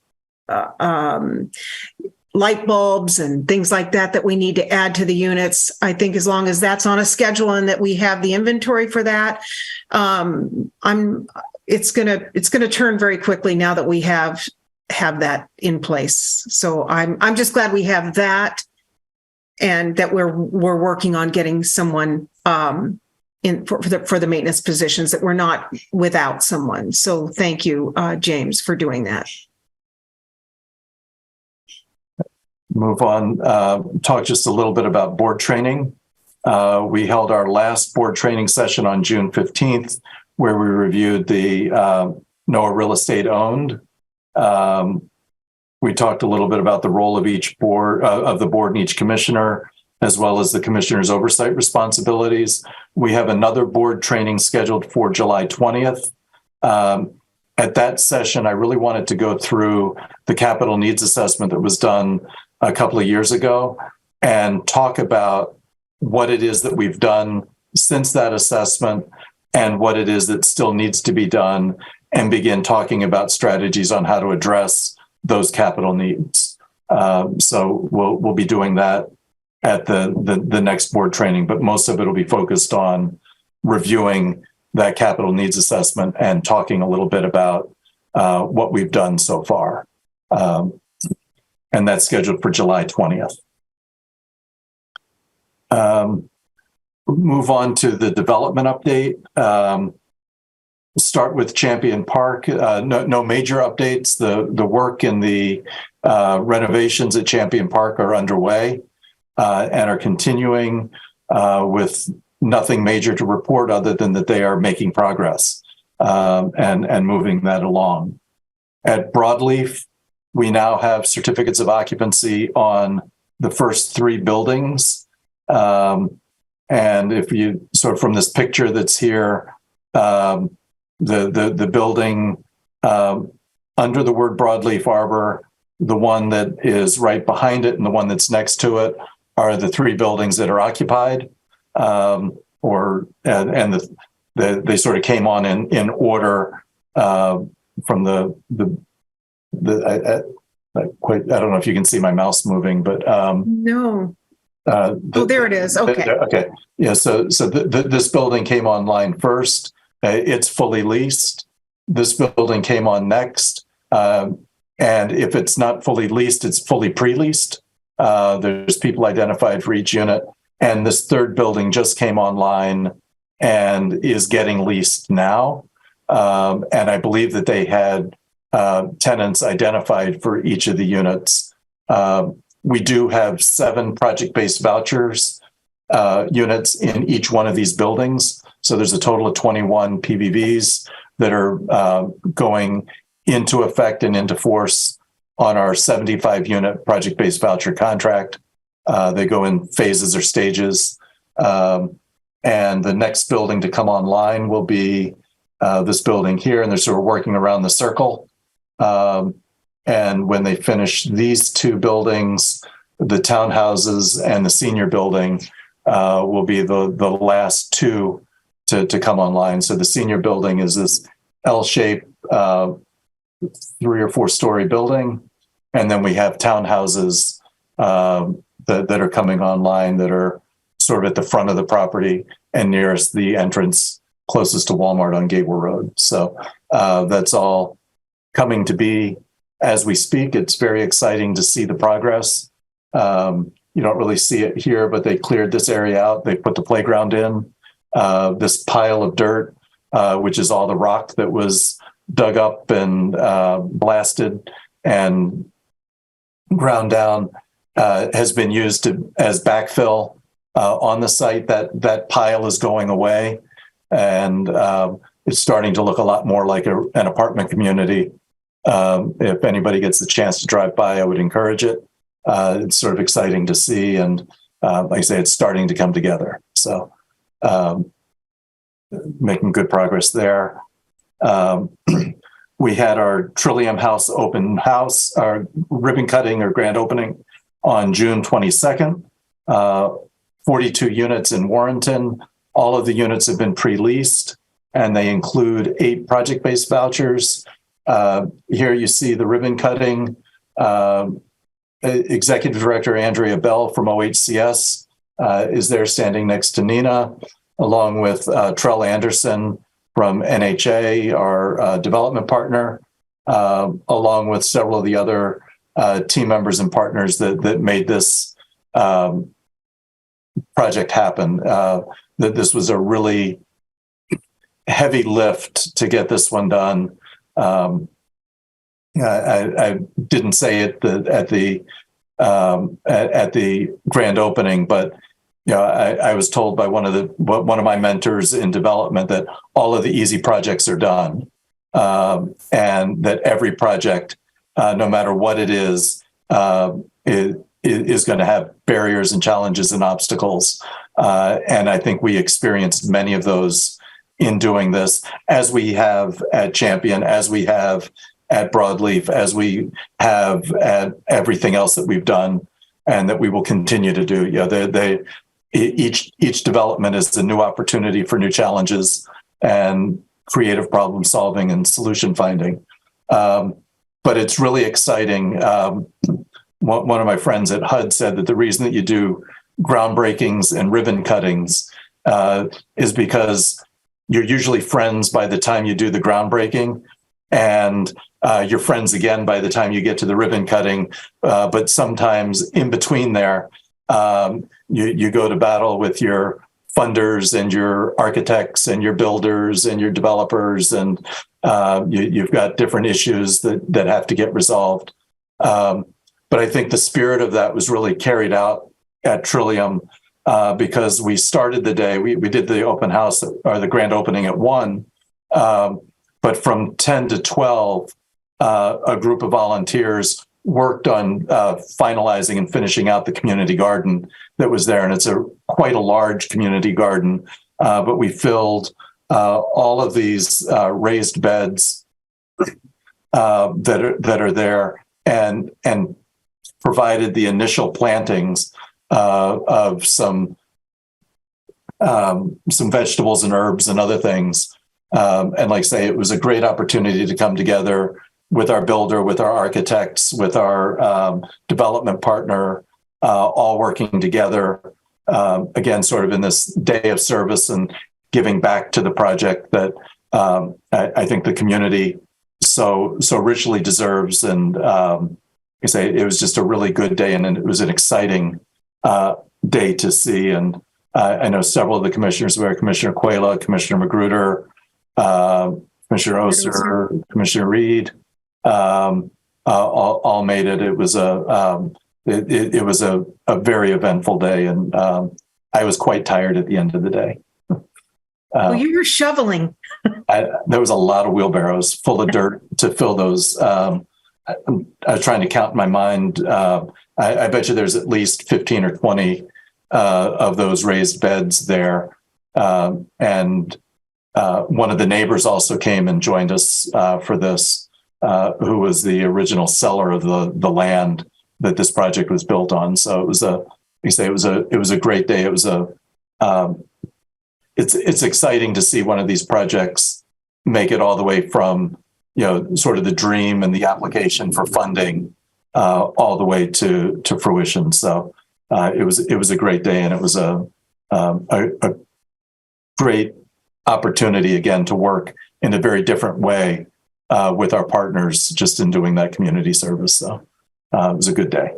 light bulbs and things like that we need to add to the units. I think as long as that's on a schedule and that we have the inventory for that, it's gonna turn very quickly now that we have that in place. So I'm just glad we have that, and that we're working on getting someone in for the maintenance positions, that we're not without someone. So thank you, James, for doing that. Move on, talk just a little bit about board training. We held our last board training session on June 15th, where we reviewed the NOAA real estate owned. We talked a little bit about the role of each board, of the board and each commissioner, as well as the commissioner's oversight responsibilities. We have another board training scheduled for July 20th. At that session, I really wanted to go through the capital needs assessment that was done a couple of years ago and talk about what it is that we've done since that assessment and what it is that still needs to be done, and begin talking about strategies on how to address those capital needs. So we'll be doing that at the next board training, but most of it will be focused on reviewing that capital needs assessment and talking a little bit about what we've done so far. And that's scheduled for July 20th. Move on to the development update. start with Champion Park. No major updates. The work in the renovations at Champion Park are underway and are continuing with nothing major to report other than that they are making progress and moving that along. At Broadleaf, we now have certificates of occupancy on the first 3 buildings. And if you sort of from this picture that's here, the building under the word Broadleaf Arbor, the one that is right behind it and the one that's next to it are the 3 buildings that are occupied. They sort of came on in order from I don't know if you can see my mouse moving, but No. There it is. Okay. Okay. Yeah. So this building came online first. It's fully leased. This building came on next. And if it's not fully leased, it's fully pre-leased. There's people identified for each unit. And this 3rd building just came online and is getting leased now. And I believe that they had tenants identified for each of the units. We do have 7 project-based vouchers units in each one of these buildings. So there's a total of 21 PVVs that are going into effect and into force on our 75-unit project-based voucher contract. They go in phases or stages. And the next building to come online will be this building here, and they're sort of working around the circle. And when they finish these 2 buildings, the townhouses and the senior building will be the last 2 to come online. So the senior building is this L-shaped 3 or 4 story building. And then we have townhouses that are coming online that are sort of at the front of the property and nearest the entrance closest to Walmart on Gateway Road. So that's all coming to be as we speak. It's very exciting to see the progress. You don't really see it here, but they cleared this area out. They put the playground in. This pile of dirt, which is all the rock that was dug up and blasted and ground down, has been used as backfill on the site. That pile is going away, and it's starting to look a lot more like an apartment community. If anybody gets the chance to drive by, I would encourage it. It's sort of exciting to see, and like I say, it's starting to come together. So making good progress there. We had our Trillium House open house, our ribbon cutting or grand opening on June 22nd. 42 units in Warrenton. All of the units have been pre-leased, and they include 8 project-based vouchers. Here you see the ribbon cutting. Executive Director Andrea Bell from OHCS is there standing next to Nina, along with Trell Anderson from NHA, our development partner, along with several of the other team members and partners that made this project happen. That this was a really heavy lift to get this one done. I didn't say it at the grand opening, but I was told by one of my mentors in development that all of the easy projects are done, and that every project, no matter what it is going to have barriers and challenges and obstacles. And I think we experienced many of those in doing this, as we have at Champion, as we have at Broadleaf, as we have at everything else that we've done, and that we will continue to do. Each development is a new opportunity for new challenges and creative problem solving and solution finding. But it's really exciting. One of my friends at HUD said that the reason that you do groundbreakings and ribbon cuttings is because you're usually friends by the time you do the groundbreaking, and you're friends again by the time you get to the ribbon cutting. But sometimes in between there, you go to battle with your funders and your architects and your builders and your developers, and you've got different issues that have to get resolved. But I think the spirit of that was really carried out at Trillium because we started the day, we did the open house or the grand opening at 1, but from 10 to 12, a group of volunteers worked on finalizing and finishing out the community garden that was there. And it's quite a large community garden, but we filled all of these raised beds that are there and provided the initial plantings of some vegetables and herbs and other things. And like I say, it was a great opportunity to come together with our builder, with our architects, with our development partner, all working together, again, sort of in this day of service and giving back to the project that I think the community so richly deserves. And I say it was just a really good day, and it was an exciting day to see. And I know several of the commissioners were Commissioner Quayla, Commissioner Magruder, Commissioner Oster, Commissioner Reed, all made it. It was a very eventful day, and I was quite tired at the end of the day. Well, you were shoveling. There was a lot of wheelbarrows full of dirt to fill those. I was trying to count in my mind. I bet you there's at least 15 or 20 of those raised beds there. And one of the neighbors also came and joined us for this, who was the original seller of the land that this project was built on. So it was it was a great day. It was it's exciting to see one of these projects make it all the way from, sort of the dream and the application for funding all the way to fruition. So it was a great day, and it was a great opportunity again to work in a very different way with our partners, just in doing that community service. So it was a good day.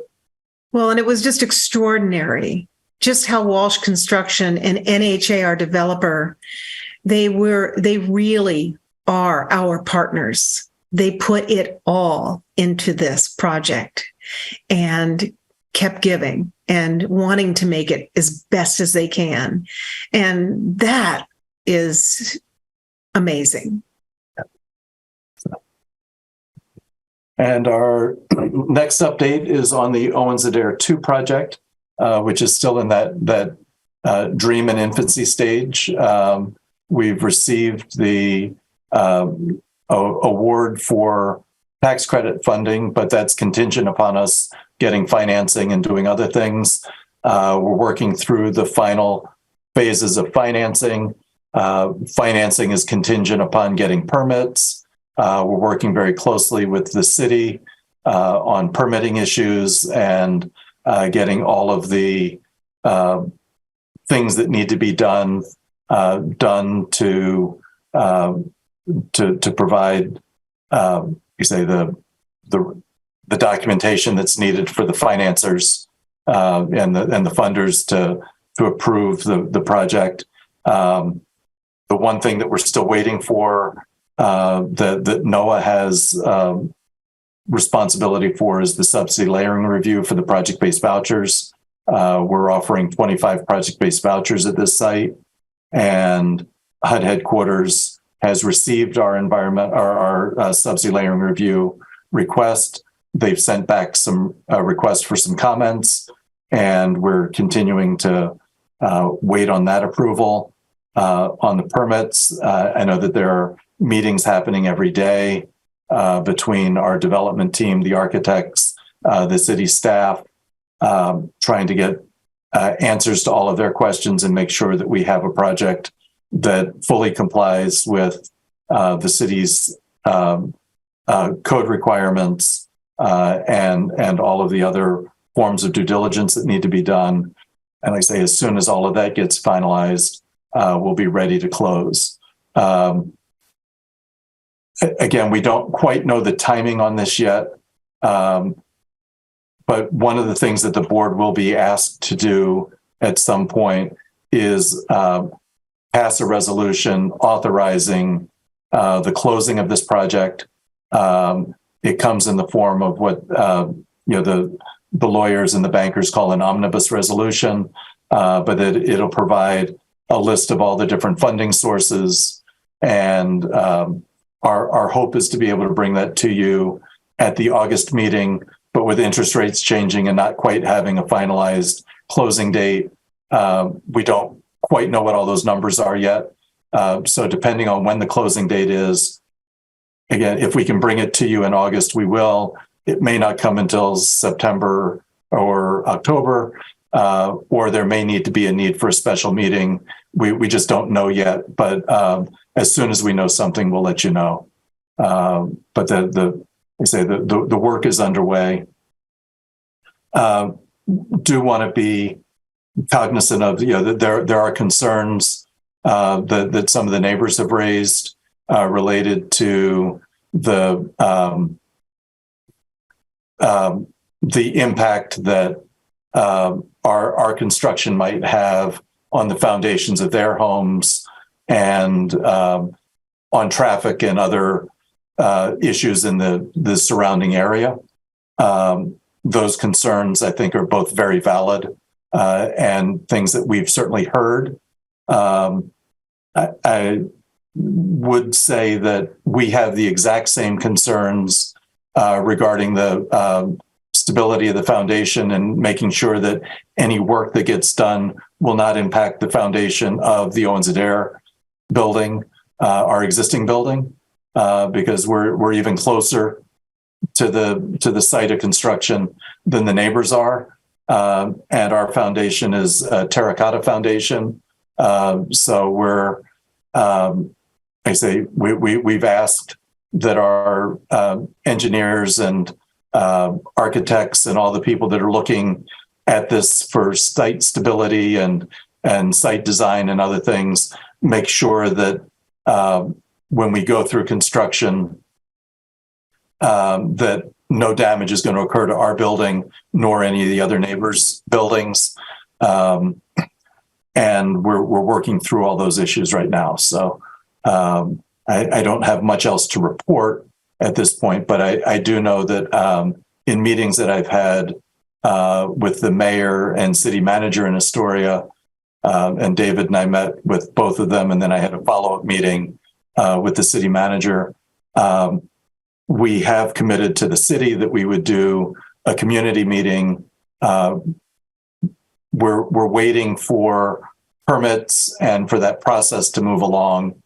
Well, and it was just extraordinary, just how Walsh Construction and NHA, our developer, they really are our partners. They put it all into this project and kept giving and wanting to make it as best as they can. And that is amazing. And our next update is on the Owens Adair 2 project, which is still in that dream and infancy stage. We've received the award for tax credit funding, but that's contingent upon us getting financing and doing other things. We're working through the final phases of financing. Financing is contingent upon getting permits. We're working very closely with the city on permitting issues and getting all of the things that need to be done to provide, the documentation that's needed for the financiers and the funders to approve the project. The one thing that we're still waiting for that NOAA has responsibility for is the subsidy layering review for the project-based vouchers. We're offering 25 project-based vouchers at this site, and HUD headquarters has received our subsidy layering review request. They've sent back some requests for some comments, and we're continuing to wait on that approval. On the permits, I know that there are meetings happening every day between our development team, the architects, the city staff, trying to get answers to all of their questions and make sure that we have a project that fully complies with the city's code requirements and all of the other forms of due diligence that need to be done. And like I say, as soon as all of that gets finalized, we'll be ready to close. Again, we don't quite know the timing on this yet, but one of the things that the board will be asked to do at some point is pass a resolution authorizing the closing of this project. It comes in the form of what the lawyers and the bankers call an omnibus resolution, but it'll provide a list of all the different funding sources. And our hope is to be able to bring that to you at the August meeting, but with interest rates changing and not quite having a finalized closing date, we don't quite know what all those numbers are yet. So depending on when the closing date is, again, if we can bring it to you in August, we will. It may not come until September or October, or there may need to be a need for a special meeting. We just don't know yet. But as soon as we know something, we'll let you know. But the work is underway. Do want to be cognizant of that there are concerns that some of the neighbors have raised related to the impact that our construction might have on the foundations of their homes and on traffic and other issues in the surrounding area. Those concerns, I think, are both very valid and things that we've certainly heard. I would say that we have the exact same concerns regarding the stability of the foundation and making sure that any work that gets done will not impact the foundation of the Owens Adair building, our existing building, because we're even closer to the site of construction than the neighbors are. And our foundation is a terracotta foundation. So we're, we've asked that our engineers and architects and all the people that are looking at this for site stability and site design and other things, make sure that when we go through construction, that no damage is going to occur to our building nor any of the other neighbors' buildings. And we're working through all those issues right now. So I don't have much else to report at this point, but I do know that in meetings that I've had with the mayor and city manager in Astoria, and David and I met with both of them, and then I had a follow-up meeting with the city manager. We have committed to the city that we would do a community meeting. We're waiting for permits and for that process to move along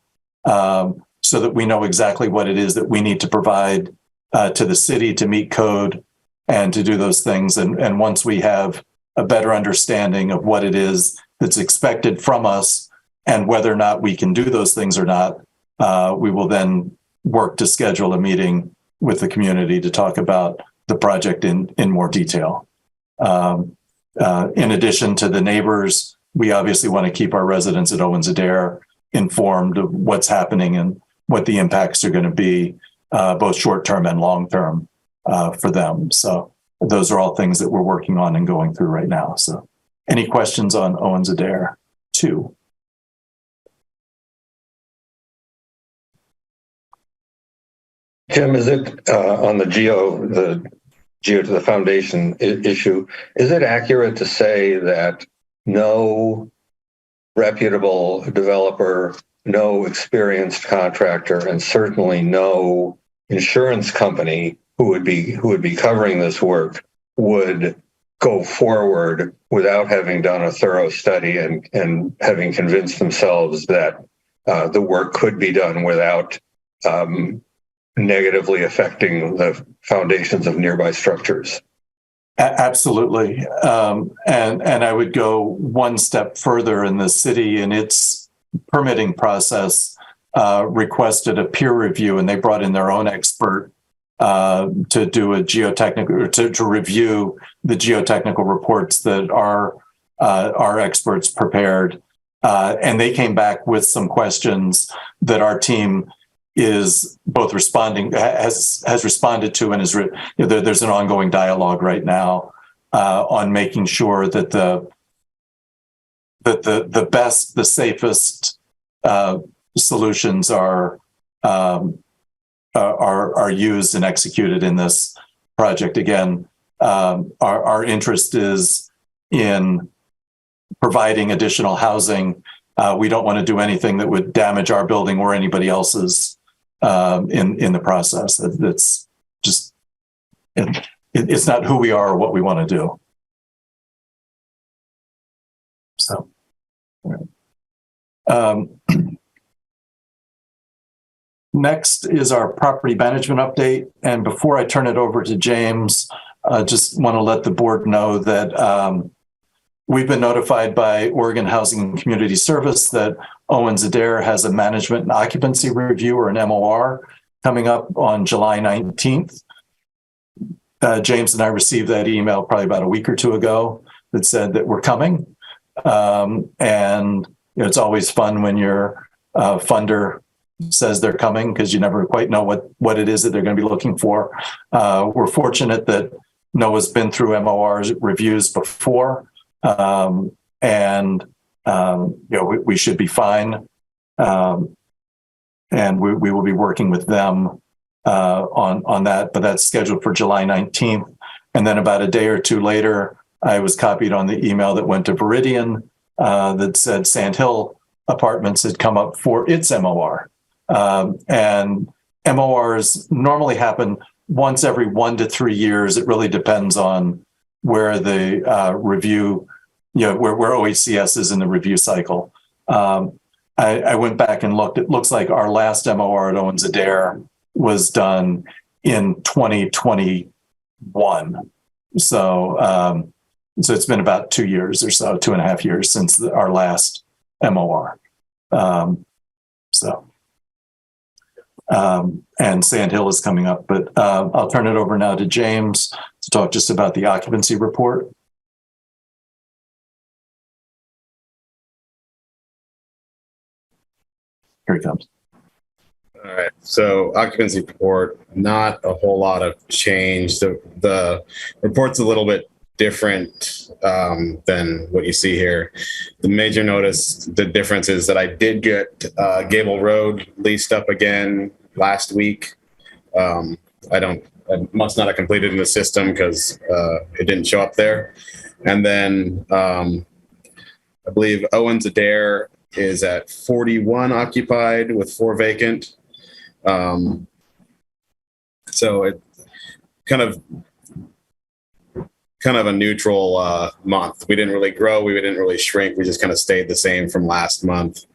so that we know exactly what it is that we need to provide to the city to meet code and to do those things. And once we have a better understanding of what it is that's expected from us and whether or not we can do those things or not, we will then work to schedule a meeting with the community to talk about the project in more detail. In addition to the neighbors, we obviously want to keep our residents at Owens Adair informed of what's happening and what the impacts are going to be, both short-term and long-term for them. So those are all things that we're working on and going through right now. So any questions on Owens Adair 2? Jim, is it on the geo to the foundation issue, is it accurate to say that no reputable developer, no experienced contractor, and certainly no insurance company who would be covering this work would go forward without having done a thorough study and having convinced themselves that the work could be done without negatively affecting the foundations of nearby structures? Absolutely. And I would go one step further. In the city in its permitting process requested a peer review, and they brought in their own expert to do a geotechnical, to review the geotechnical reports that our experts prepared. And they came back with some questions that our team is both has responded to, and there's an ongoing dialogue right now on making sure that the best, the safest solutions are used and executed in this project. Again, our interest is in providing additional housing. We don't want to do anything that would damage our building or anybody else's in the process. That's just it's not who we are or what we want to do. So. Next is our property management update. And before I turn it over to James, I just want to let the board know that we've been notified by Oregon Housing and Community Service that Owens Adair has a management and occupancy review, or an MOR, coming up on July 19th. James and I received that email probably about a week or two ago that said that we're coming. And it's always fun when your funder says they're coming, because you never quite know what it is that they're going to be looking for. We're fortunate that Noah's been through MOR's reviews before, and we should be fine. And we will be working with them on that, but that's scheduled for July 19th. And then about a day or two later, I was copied on the email that went to Veridian that said Sand Hill Apartments had come up for its MOR. And MORs normally happen once every 1 to 3 years. It really depends on where the review, where OHCS is in the review cycle. I went back and looked. It looks like our last MOR at Owens Adair was done in 2021. So it's been about 2 years or so, 2.5 years since our last MOR. And Sand Hill is coming up, but I'll turn it over now to James to talk just about the occupancy report. Here he comes. All right. So occupancy report, not a whole lot of change. The report's a little bit different than what you see here. The major the difference is that I did get Gable Road leased up again last week. I must not have completed in the system because it didn't show up there. And then I believe Owens Adair is at 41 occupied with 4 vacant. So it kind of a neutral month. We didn't really grow. We didn't really shrink. We just kind of stayed the same from last month.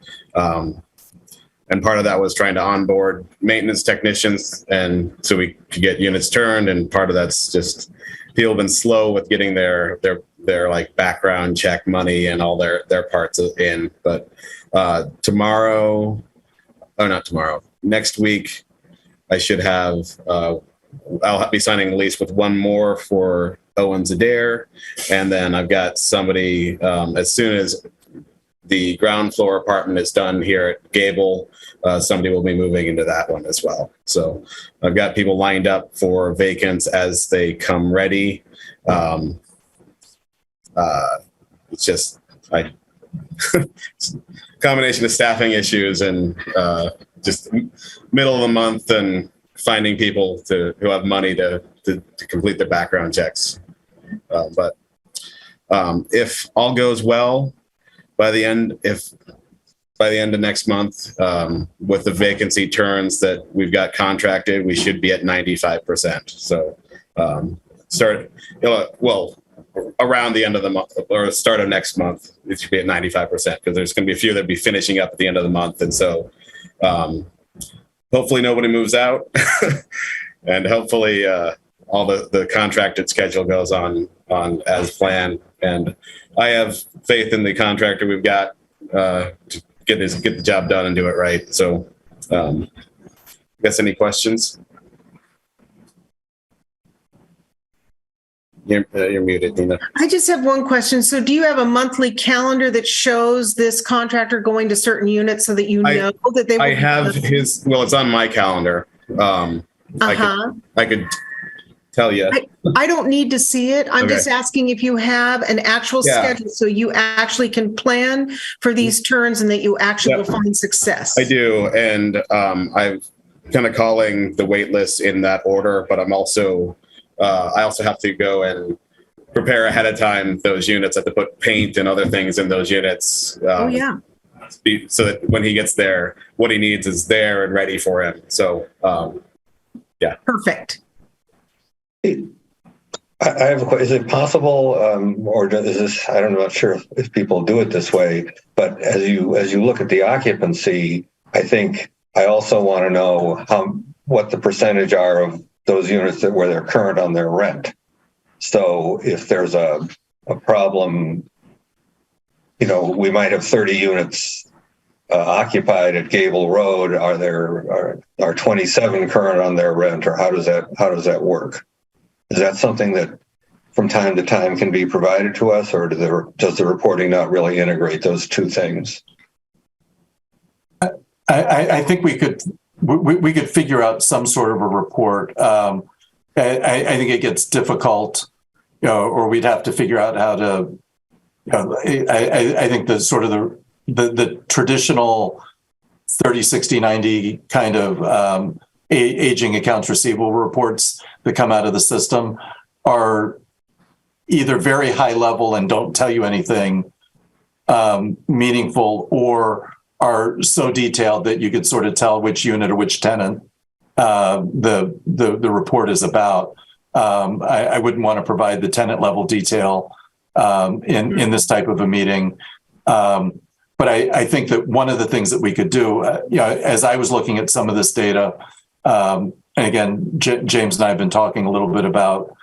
And part of that was trying to onboard maintenance technicians, and so we could get units turned. And part of that's just people have been slow with getting their like background check money and all their parts in. But next week, I should have, I'll be signing a lease with one more for Owens Adair. And then I've got somebody, as soon as the ground floor apartment is done here at Gable, somebody will be moving into that one as well. So I've got people lined up for vacants as they come ready. It's just combination of staffing issues and just middle of the month and finding people who have money to complete their background checks. But if all goes well, by the end of next month, with the vacancy turns that we've got contracted, we should be at 95%. So around the end of the month or start of next month, it should be at 95% because there's going to be a few that'll be finishing up at the end of the month. And so hopefully nobody moves out and hopefully all the contracted schedule goes on as planned. And I have faith in the contractor we've got to get the job done and do it right. So I guess any questions? You're muted, Dina. I just have one question. So do you have a monthly calendar that shows this contractor going to certain units so that you know that they will? I have it's on my calendar. I could tell you. I don't need to see it. I'm just asking if you have an actual schedule so you actually can plan for these turns and that you actually will find success. I do. And I'm kind of calling the wait list in that order, but I also have to go and prepare ahead of time those units. I have to put paint and other things in those units. Oh, yeah. So that when he gets there, what he needs is there and ready for him. So, yeah. Perfect. I have a question. Is it possible, or is this, I'm not sure if people do it this way, but as you look at the occupancy, I think I also want to know what the percentage are of those units where they're current on their rent. So if there's a problem, we might have 30 units occupied at Gable Road. Are 27 current on their rent, or how does that work? Is that something that from time to time can be provided to us, or does the reporting not really integrate those two things? I think we could figure out some sort of a report. I think it gets difficult, or we'd have to figure out how to. I think the sort of the traditional 30, 60, 90 kind of aging accounts receivable reports that come out of the system are either very high level and don't tell you anything meaningful, or are so detailed that you could sort of tell which unit or which tenant the report is about. I wouldn't want to provide the tenant level detail in this type of a meeting. But I think that one of the things that we could do, as I was looking at some of this data, and again, James and I have been talking a little bit about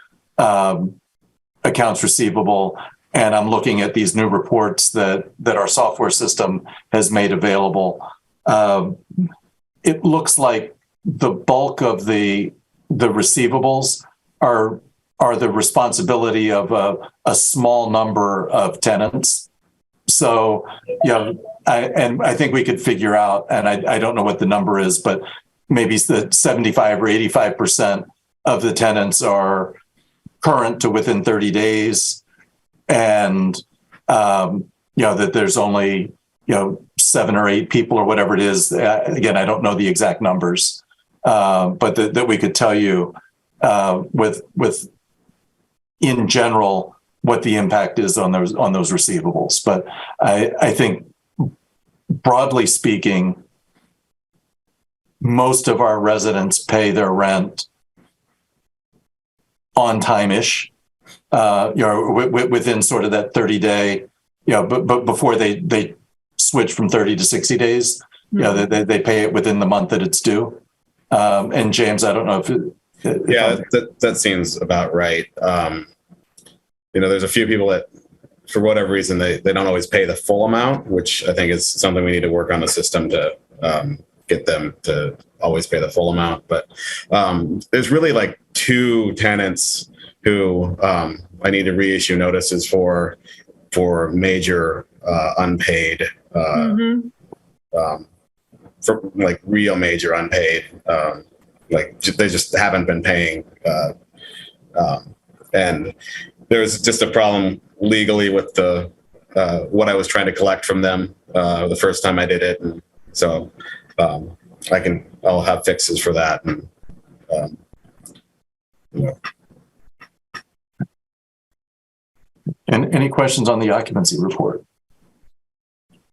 accounts receivable, and I'm looking at these new reports that our software system has made available. It looks like the bulk of the receivables are the responsibility of a small number of tenants. So, I think we could figure out, and I don't know what the number is, but maybe the 75 or 85% of the tenants are current to within 30 days. And, that there's only, 7 or 8 people or whatever it is. Again, I don't know the exact numbers, but that we could tell you with in general what the impact is on those receivables. But I think broadly speaking, most of our residents pay their rent on time-ish, within sort of that 30-day, but before they switch from 30 to 60 days, they pay it within the month that it's due. And James, I don't know if that seems about right. There's a few people that, for whatever reason, they don't always pay the full amount, which I think is something we need to work on the system to get them to always pay the full amount. But there's really like 2 tenants who I need to reissue notices for major unpaid, for like real major unpaid, like they just haven't been paying, and there's just a problem legally with the what I was trying to collect from them the first time I did it, and so I'll have fixes for that. And any questions on the occupancy report?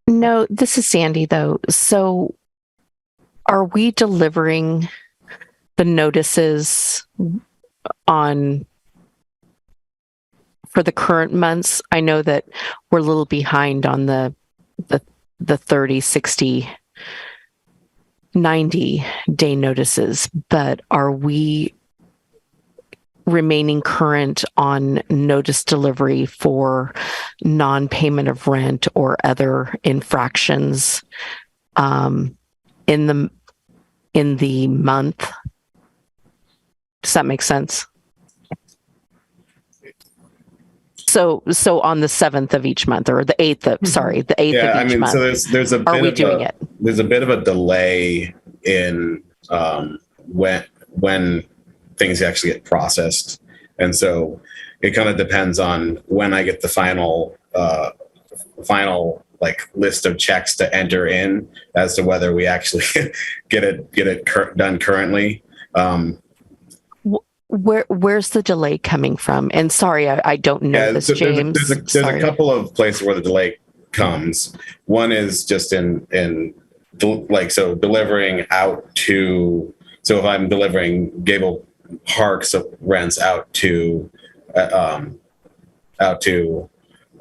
No, this is Sandy though. So are we delivering the notices for the current months? I know that we're a little behind on the 30, 60, 90 day notices, but are we remaining current on notice delivery for non-payment of rent or other infractions in the month? Does that make sense? So on the 7th of each month, or the 8th of, sorry, the 8th of each month. So there's a bit are we of doing it? There's a bit of a delay in when things actually get processed. And so it kind of depends on when I get the final like list of checks to enter in as to whether we actually get it done currently. Where's the delay coming from? And sorry, I don't know this, so James. There's a couple of places where the delay comes. One is just in delivering out to. So if I'm delivering Gable Parks rents out to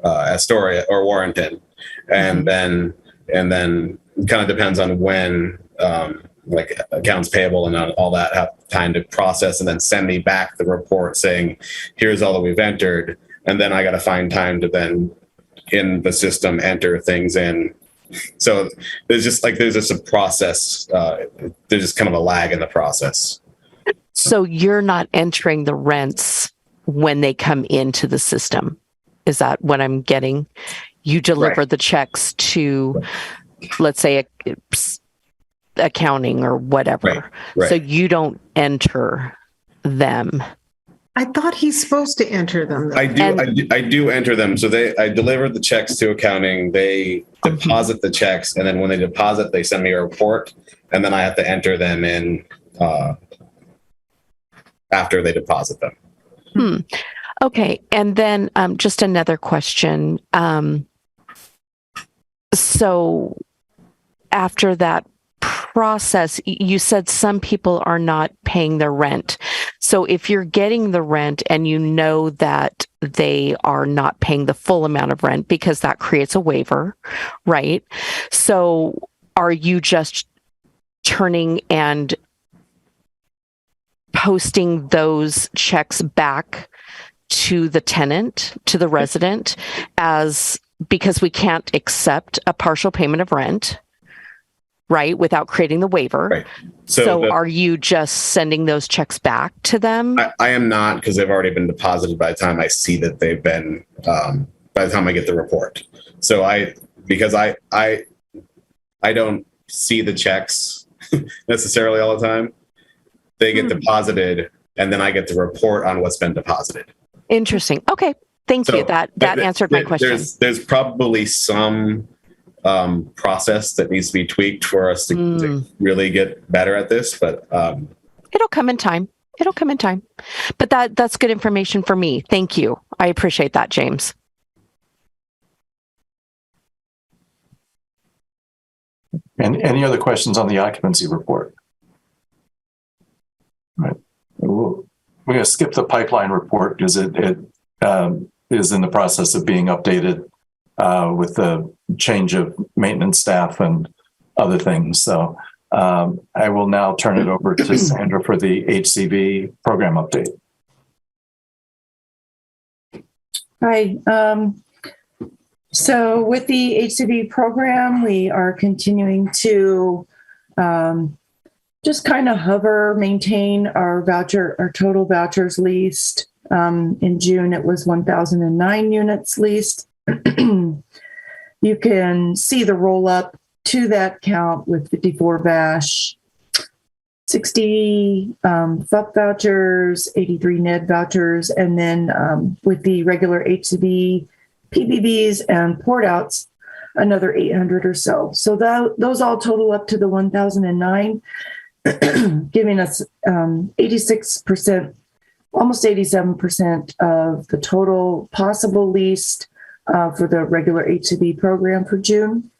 Astoria or Warrenton, and then kind of depends on when like accounts payable and all that have time to process and then send me back the report saying, here's all that we've entered. And then I got to find time to then in the system enter things in. So there's just a process. There's just kind of a lag in the process. So you're not entering the rents when they come into the system. Is that what I'm getting? You deliver the checks to, let's say, accounting or whatever. Right. So you don't enter them. I thought he's supposed to enter them. Though. I do enter them. So I deliver the checks to accounting. They deposit the checks, and then when they deposit, they send me a report, and then I have to enter them in after they deposit them. Okay, and then just another question. So after that process, you said some people are not paying their rent. So if you're getting the rent and you know that they are not paying the full amount of rent, because that creates a waiver, right? So are you just turning and posting those checks back to the tenant, to the resident, because we can't accept a partial payment of rent, right, without creating the waiver? Right. So are you just sending those checks back to them? I am not, because they've already been deposited by the time I see that they've been, by the time I get the report. So because I don't see the checks necessarily all the time. They get deposited, and then I get the report on what's been deposited. Interesting. Okay. Thank you. That answered my question. There's probably some process that needs to be tweaked for us to really get better at this, but it'll come in time. But that's good information for me. Thank you. I appreciate that, James. And any other questions on the occupancy report? Right. We're going to skip the pipeline report because it is in the process of being updated with the change of maintenance staff and other things. So I will now turn it over to Sandra for the HCV program update. Hi. So with the HCV program, we are continuing to just kind of maintain our total vouchers leased. In June, it was 1,009 units leased. You can see the roll up to that count with 54 VASH, 60 FUP vouchers, 83 NED vouchers, and then with the regular HCV, PBVs, and port outs, another 800 or so. So those all total up to the 1,009. Giving us 86%, almost 87% of the total possible leased for the regular HCV program for June.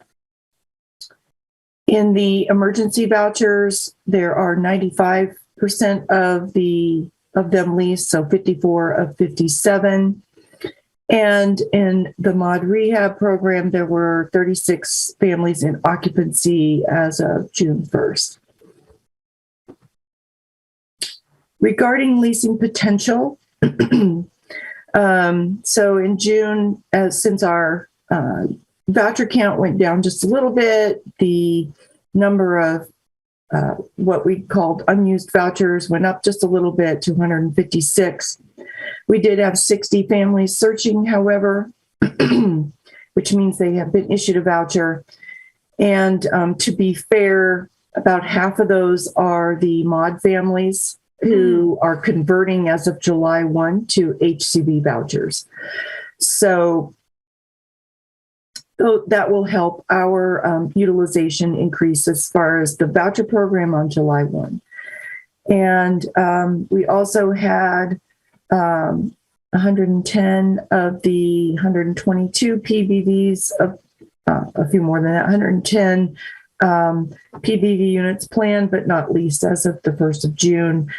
In the emergency vouchers, there are 95% of them leased, so 54 of 57. And in the mod rehab program, there were 36 families in occupancy as of June 1st. Regarding leasing potential, so in June, since our voucher count went down just a little bit, the number of what we called unused vouchers went up just a little bit to 156. We did have 60 families searching, however, which means they have been issued a voucher. And to be fair, about half of those are the mod families who are converting as of July 1 to HCV vouchers. So that will help our utilization increase as far as the voucher program on July 1. And we also had 110 of the 122 PBVs, a few more than that, 110 PBV units planned, but not leased as of the 1st of June.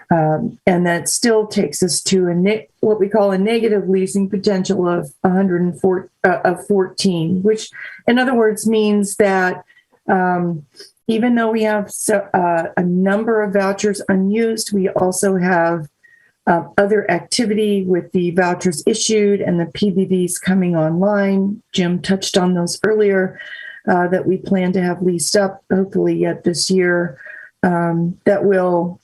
And that still takes us to what we call a negative leasing potential of 14, which in other words means that even though we have a number of vouchers unused, we also have other activity with the vouchers issued and the PBVs coming online. Jim touched on those earlier, that we plan to have leased up hopefully yet this year, that will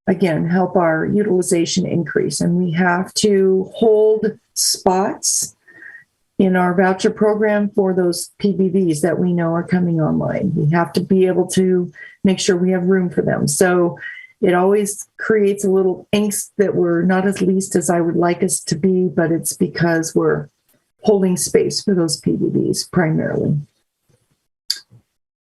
again help our utilization increase. And we have to hold spots in our voucher program for those PBVs that we know are coming online. We have to be able to make sure we have room for them. So it always creates a little angst that we're not as leased as I would like us to be, but it's because we're holding space for those PBVs primarily.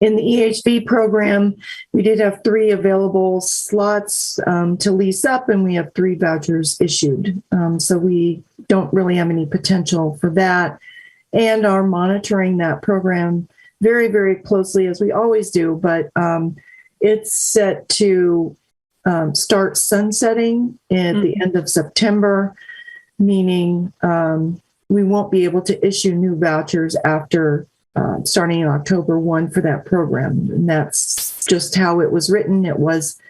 In the EHV program, we did have 3 available slots to lease up, and we have 3 vouchers issued. So we don't really have any potential for that, and are monitoring that program very, very closely, as we always do. But it's set to start sunsetting at the end of September, meaning we won't be able to issue new vouchers after starting in October 1 for that program. And that's just how it was written. It was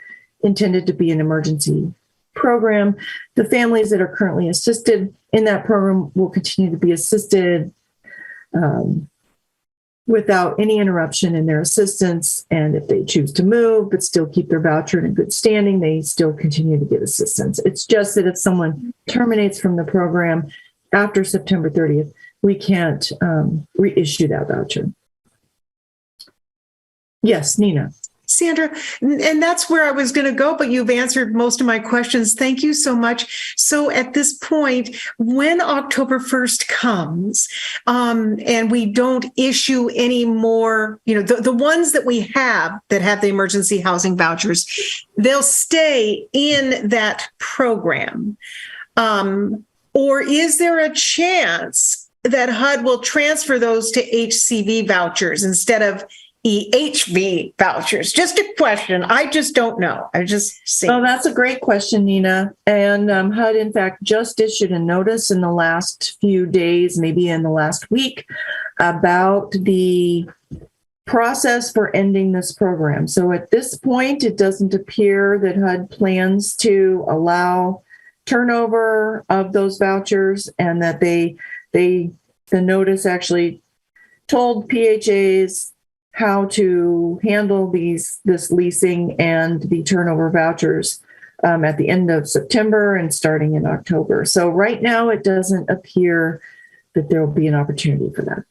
intended to be an emergency program. The families that are currently assisted in that program will continue to be assisted without any interruption in their assistance. And if they choose to move but still keep their voucher in good standing, they still continue to get assistance. It's just that if someone terminates from the program after September 30th, we can't reissue that voucher. Yes, Nina. Sandra, and that's where I was going to go, but you've answered most of my questions. Thank you so much. So at this point, when October 1st comes, and we don't issue any more, the ones that we have that have the emergency housing vouchers, they'll stay in that program. Or is there a chance that HUD will transfer those to HCV vouchers instead of EHV vouchers? Just a question. I just don't know. I just see. Oh, that's a great question, Nina. And HUD, in fact, just issued a notice in the last few days, maybe in the last week, about the process for ending this program. So at this point, it doesn't appear that HUD plans to allow turnover of those vouchers, and that the notice actually told PHAs how to handle this leasing and the turnover vouchers at the end of September and starting in October. So right now, it doesn't appear that there will be an opportunity for that.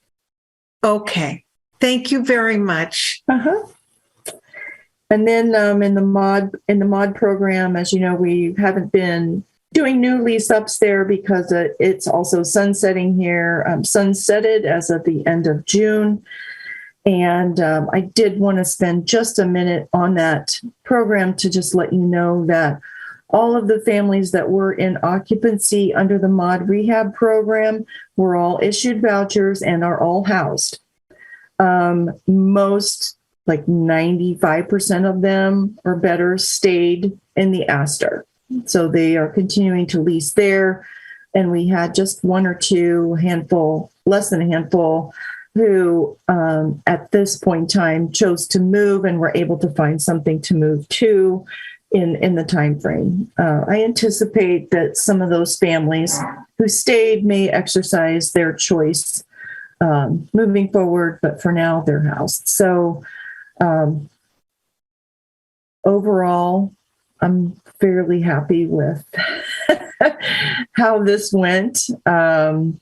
Okay. Thank you very much. And then in the mod program, as you know, we haven't been doing new lease ups there because it's also sunsetting here, sunsetted as of the end of June. And I did want to spend just a minute on that program to just let you know that all of the families that were in occupancy under the mod rehab program were all issued vouchers and are all housed. Most, like 95% of them or better, stayed in the Astor. So they are continuing to lease there. And we had just one or two less than a handful, who at this point in time chose to move and were able to find something to move to in the time frame. I anticipate that some of those families who stayed may exercise their choice moving forward, but for now they're housed. So overall, I'm fairly happy with how this went in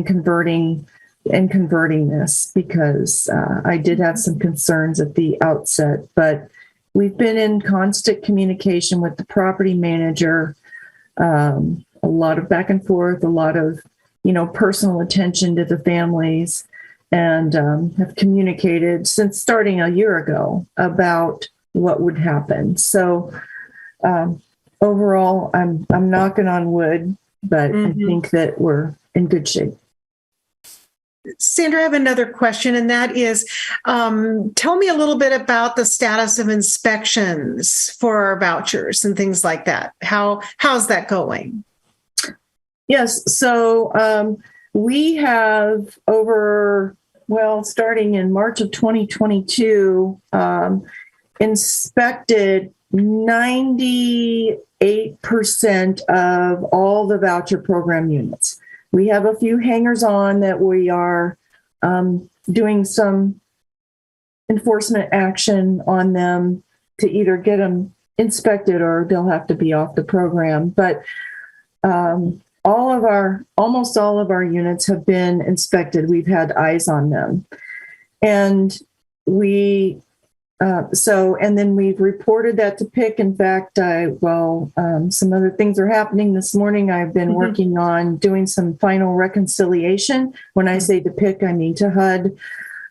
converting this, because I did have some concerns at the outset, but we've been in constant communication with the property manager, a lot of back and forth, a lot of, personal attention to the families, and have communicated since starting a year ago about what would happen. So overall, I'm knocking on wood, but I think that we're in good shape. Sandra, I have another question, and that is, tell me a little bit about the status of inspections for our vouchers and things like that. How's that going? Yes. So we have starting in March of 2022, inspected 98% of all the voucher program units. We have a few hangers on that we are doing some enforcement action on them to either get them inspected or they'll have to be off the program. But almost all of our units have been inspected. We've had eyes on them. And and then we've reported that to PIC. In fact, some other things are happening this morning. I've been working on doing some final reconciliation. When I say to PIC, I mean to HUD,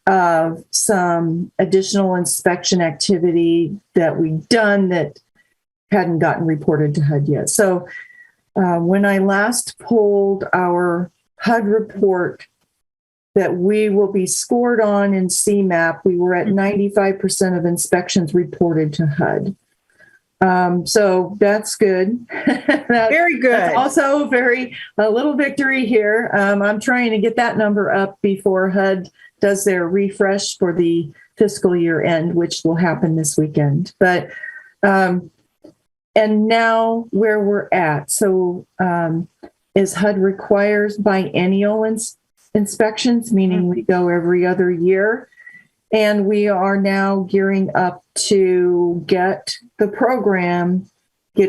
of some additional inspection activity that we've done that hadn't gotten reported to HUD yet. So when I last pulled our HUD report that we will be scored on in CMAP, we were at 95% of inspections reported to HUD. So that's good. Very good. That's also a little victory here. I'm trying to get that number up before HUD does their refresh for the fiscal year end, which will happen this weekend. But and now where we're at. So is HUD requires biennial inspections, meaning we go every other year. And we are now gearing up to get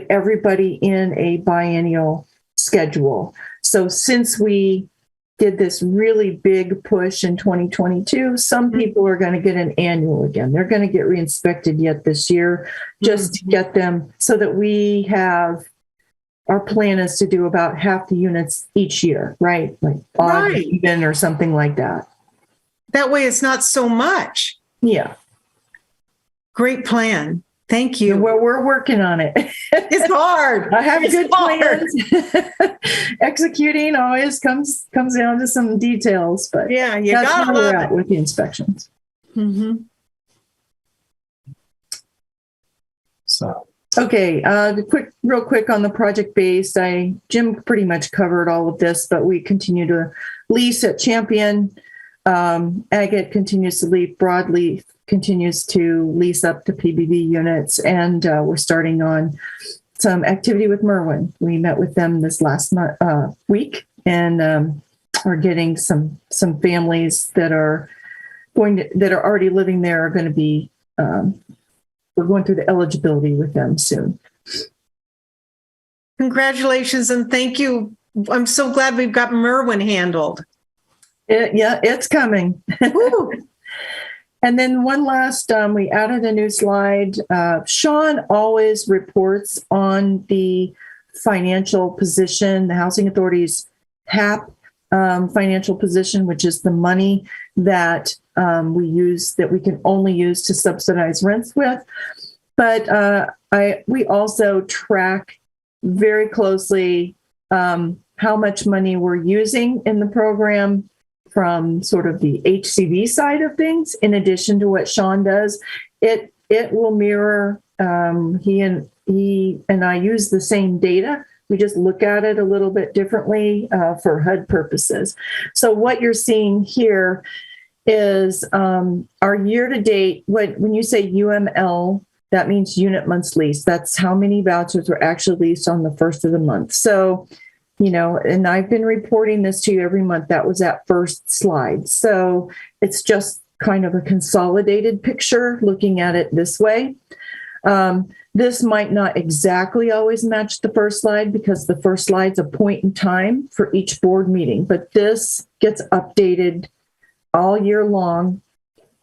everybody in a biennial schedule. So since we did this really big push in 2022, some people are going to get an annual again. They're going to get re-inspected yet this year, just to get them so that we have, our plan is to do about half the units each year, right? Like odd even or something like that. That way it's not so much. Yeah. Great plan. Thank you. Well, we're working on it. It's hard. I have good plans. Executing always comes down to some details, but yeah, you that's got where we're at with the inspections. So. Okay, real quick on the project base. Jim pretty much covered all of this, but we continue to lease at Champion. Agate continues to lease, Broadleaf continues to lease up to PBV units, and we're starting on some activity with Merwin. We met with them this last week, and are getting some families that are already living there are going to be. We're going through the eligibility with them soon. Congratulations and thank you. I'm so glad we've got Merwin handled. It's coming. And then one last, we added a new slide. Sean always reports on the financial position, the Housing Authority's HAP financial position, which is the money that we use, that we can only use to subsidize rents with. But we also track very closely how much money we're using in the program from sort of the HCV side of things, in addition to what Sean does. It will mirror, he and I use the same data. We just look at it a little bit differently for HUD purposes. So what you're seeing here is our year-to-date, when you say UML, that means unit months leased. That's how many vouchers were actually leased on the first of the month. So, and I've been reporting this to you every month. That was that first slide. So it's just kind of a consolidated picture looking at it this way. This might not exactly always match the first slide because the first slide's a point in time for each board meeting, but this gets updated all year long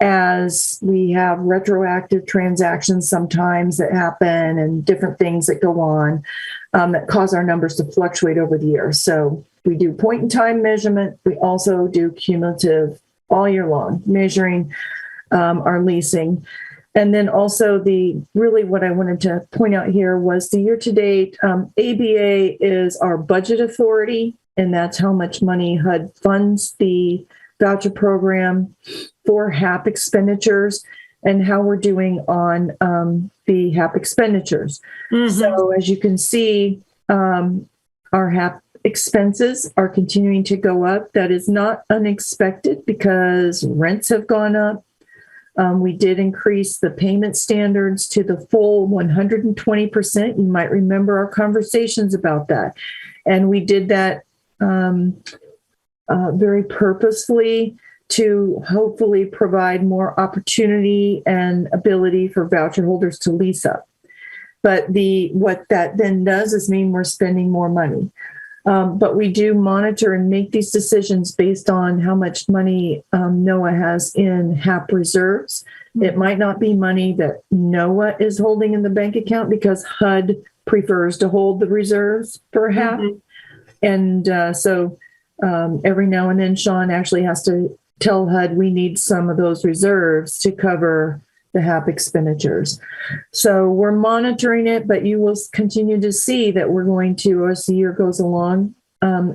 as we have retroactive transactions sometimes that happen and different things that go on that cause our numbers to fluctuate over the year. So we do point in time measurement. We also do cumulative all year long, measuring our leasing. And then also really what I wanted to point out here was the year to date, ABA is our budget authority, and that's how much money HUD funds the voucher program for HAP expenditures and how we're doing on the HAP expenditures. So as you can see, our HAP expenses are continuing to go up. That is not unexpected because rents have gone up. We did increase the payment standards to the full 120%. You might remember our conversations about that. And we did that very purposefully to hopefully provide more opportunity and ability for voucher holders to lease up. But what that then does is mean we're spending more money. But we do monitor and make these decisions based on how much money NOAA has in HAP reserves. It might not be money that NOAA is holding in the bank account because HUD prefers to hold the reserves for HAP. And so every now and then, Sean actually has to tell HUD we need some of those reserves to cover the HAP expenditures. So we're monitoring it, but you will continue to see that we're going to, as the year goes along,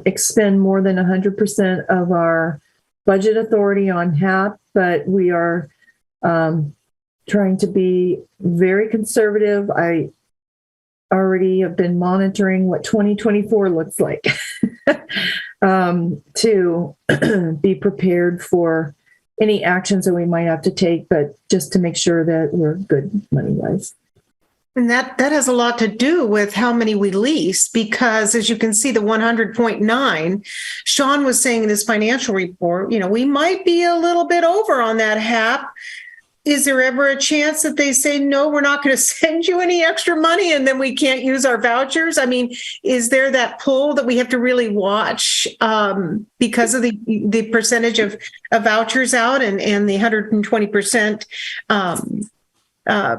expend more than 100% of our budget authority on HAP, but we are trying to be very conservative. I already have been monitoring what 2024 looks like to be prepared for any actions that we might have to take, but just to make sure that we're good money-wise. And that has a lot to do with how many we lease, because as you can see, the 100.9, Sean was saying in his financial report, we might be a little bit over on that HAP. Is there ever a chance that they say, no, we're not going to send you any extra money and then we can't use our vouchers? I mean, is there that pull that we have to really watch because of the percentage of vouchers out and the 120%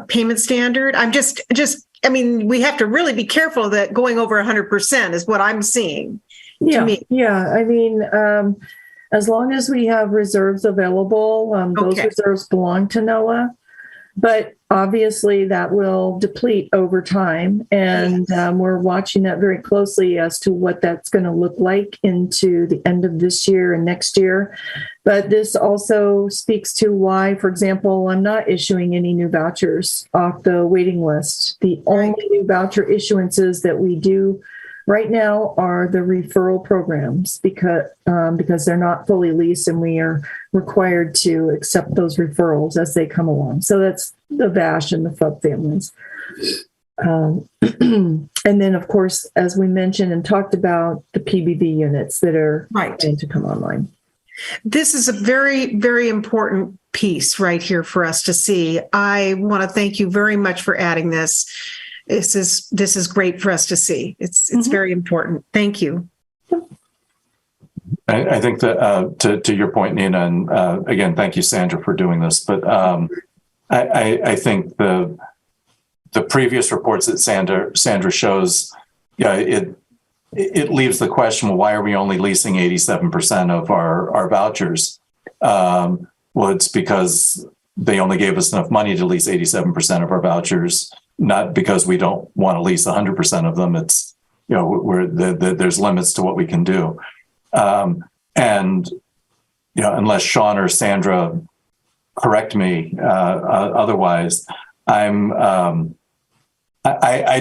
payment standard? We have to really be careful that going over 100% is what I'm seeing. Yeah. I mean, as long as we have reserves available, those reserves belong to NOAA. But obviously that will deplete over time. And we're watching that very closely as to what that's going to look like into the end of this year and next year. But this also speaks to why, for example, I'm not issuing any new vouchers off the waiting list. The only new voucher issuances that we do right now are the referral programs because they're not fully leased and we are required to accept those referrals as they come along. So that's the VASH and the FUB families. And then, of course, as we mentioned and talked about, the PBV units that are going to come online. This is a very, very important piece right here for us to see. I want to thank you very much for adding this. This is great for us to see. It's very important. Thank you. I think that to your point, Nina, and again, thank you, Sandra, for doing this. But I think the previous reports that Sandra shows, it leaves the question: well, why are we only leasing 87% of our vouchers? Well, it's because they only gave us enough money to lease 87% of our vouchers. Not because we don't want to lease 100% of them. It's, there's limits to what we can do. And, unless Sean or Sandra correct me otherwise, I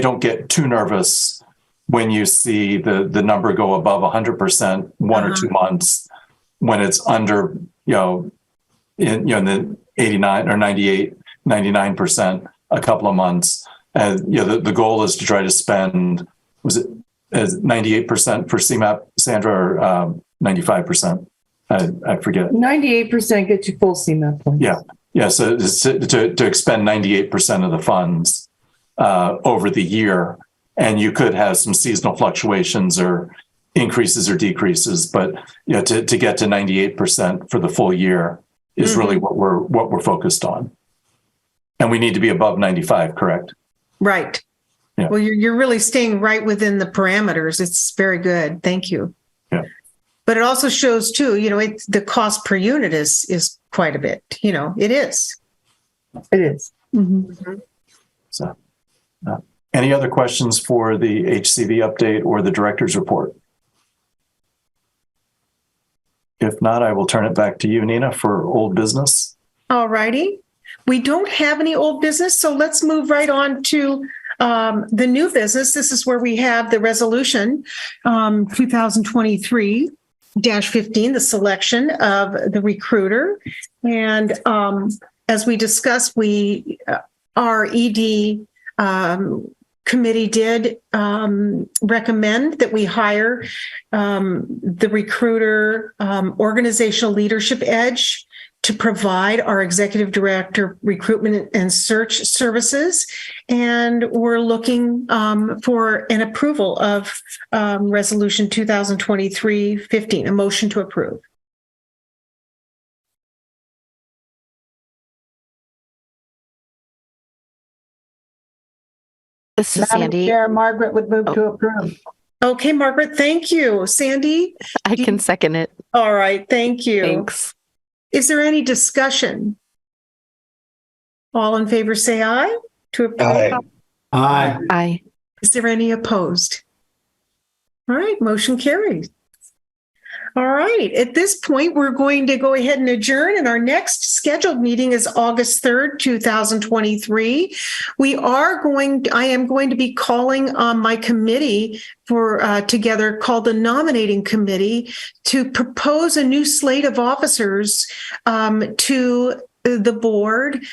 don't get too nervous when you see the number go above 100% one or 2 months when it's under, in the 89 or 98, 99%. A couple of months. The goal is to try to spend, was it 98% for CMAP, Sandra, or 95%? I forget. 98% gets you full CMAP points. Yeah. So to expend 98% of the funds over the year, and you could have some seasonal fluctuations or increases or decreases, but to get to 98% for the full year is really what we're focused on. And we need to be above 95, correct? Right. Yeah. Well, you're really staying right within the parameters. It's very good. Thank you. Yeah. But it also shows too, the cost per unit is quite a bit. It is. It is. So, any other questions for the HCV update or the director's report? If not, I will turn it back to you, Nina, for old business. All righty. We don't have any old business, so let's move right on to the new business. This is where we have the resolution 2023-15, the selection of the recruiter. And as we discussed, our ED committee did recommend that we hire the recruiter organizational leadership edge to provide our executive director recruitment and search services. And we're looking for an approval of resolution 2023-15, a motion to approve. This is Madam Sandy. Chair, Margaret would move to approve. Okay, Margaret, thank you. Sandy? I can second it. All right, thank you. Thanks. Is there any discussion? All in favor, say aye. To approve. Aye. Aye. Aye. Is there any opposed? All right, motion carries. All right, at this point, we're going to go ahead and adjourn, and our next scheduled meeting is August 3rd, 2023. I am going to be calling on my committee together called the Nominating Committee to propose a new slate of officers to the board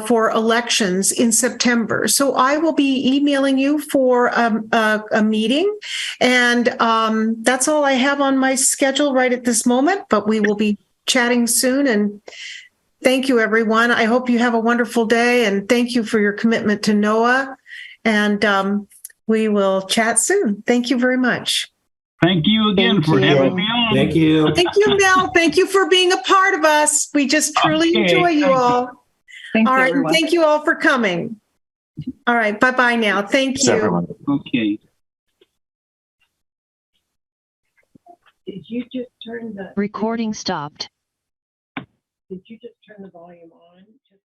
for elections in September. So I will be emailing you for a meeting, and that's all I have on my schedule right at this moment, but we will be chatting soon. And thank you, everyone. I hope you have a wonderful day, and thank you for your commitment to NOAA. And we will chat soon. Thank you very much. Thank you again for having me on. Thank you. Thank you, Mel. Thank you for being a part of us. We just truly enjoy you all. Thank All you, right. everyone. And thank you all for coming. All right. Bye-bye now. Thank Thanks, you. everyone. Okay. Did you just turn the Recording stopped. Did you just turn the volume on?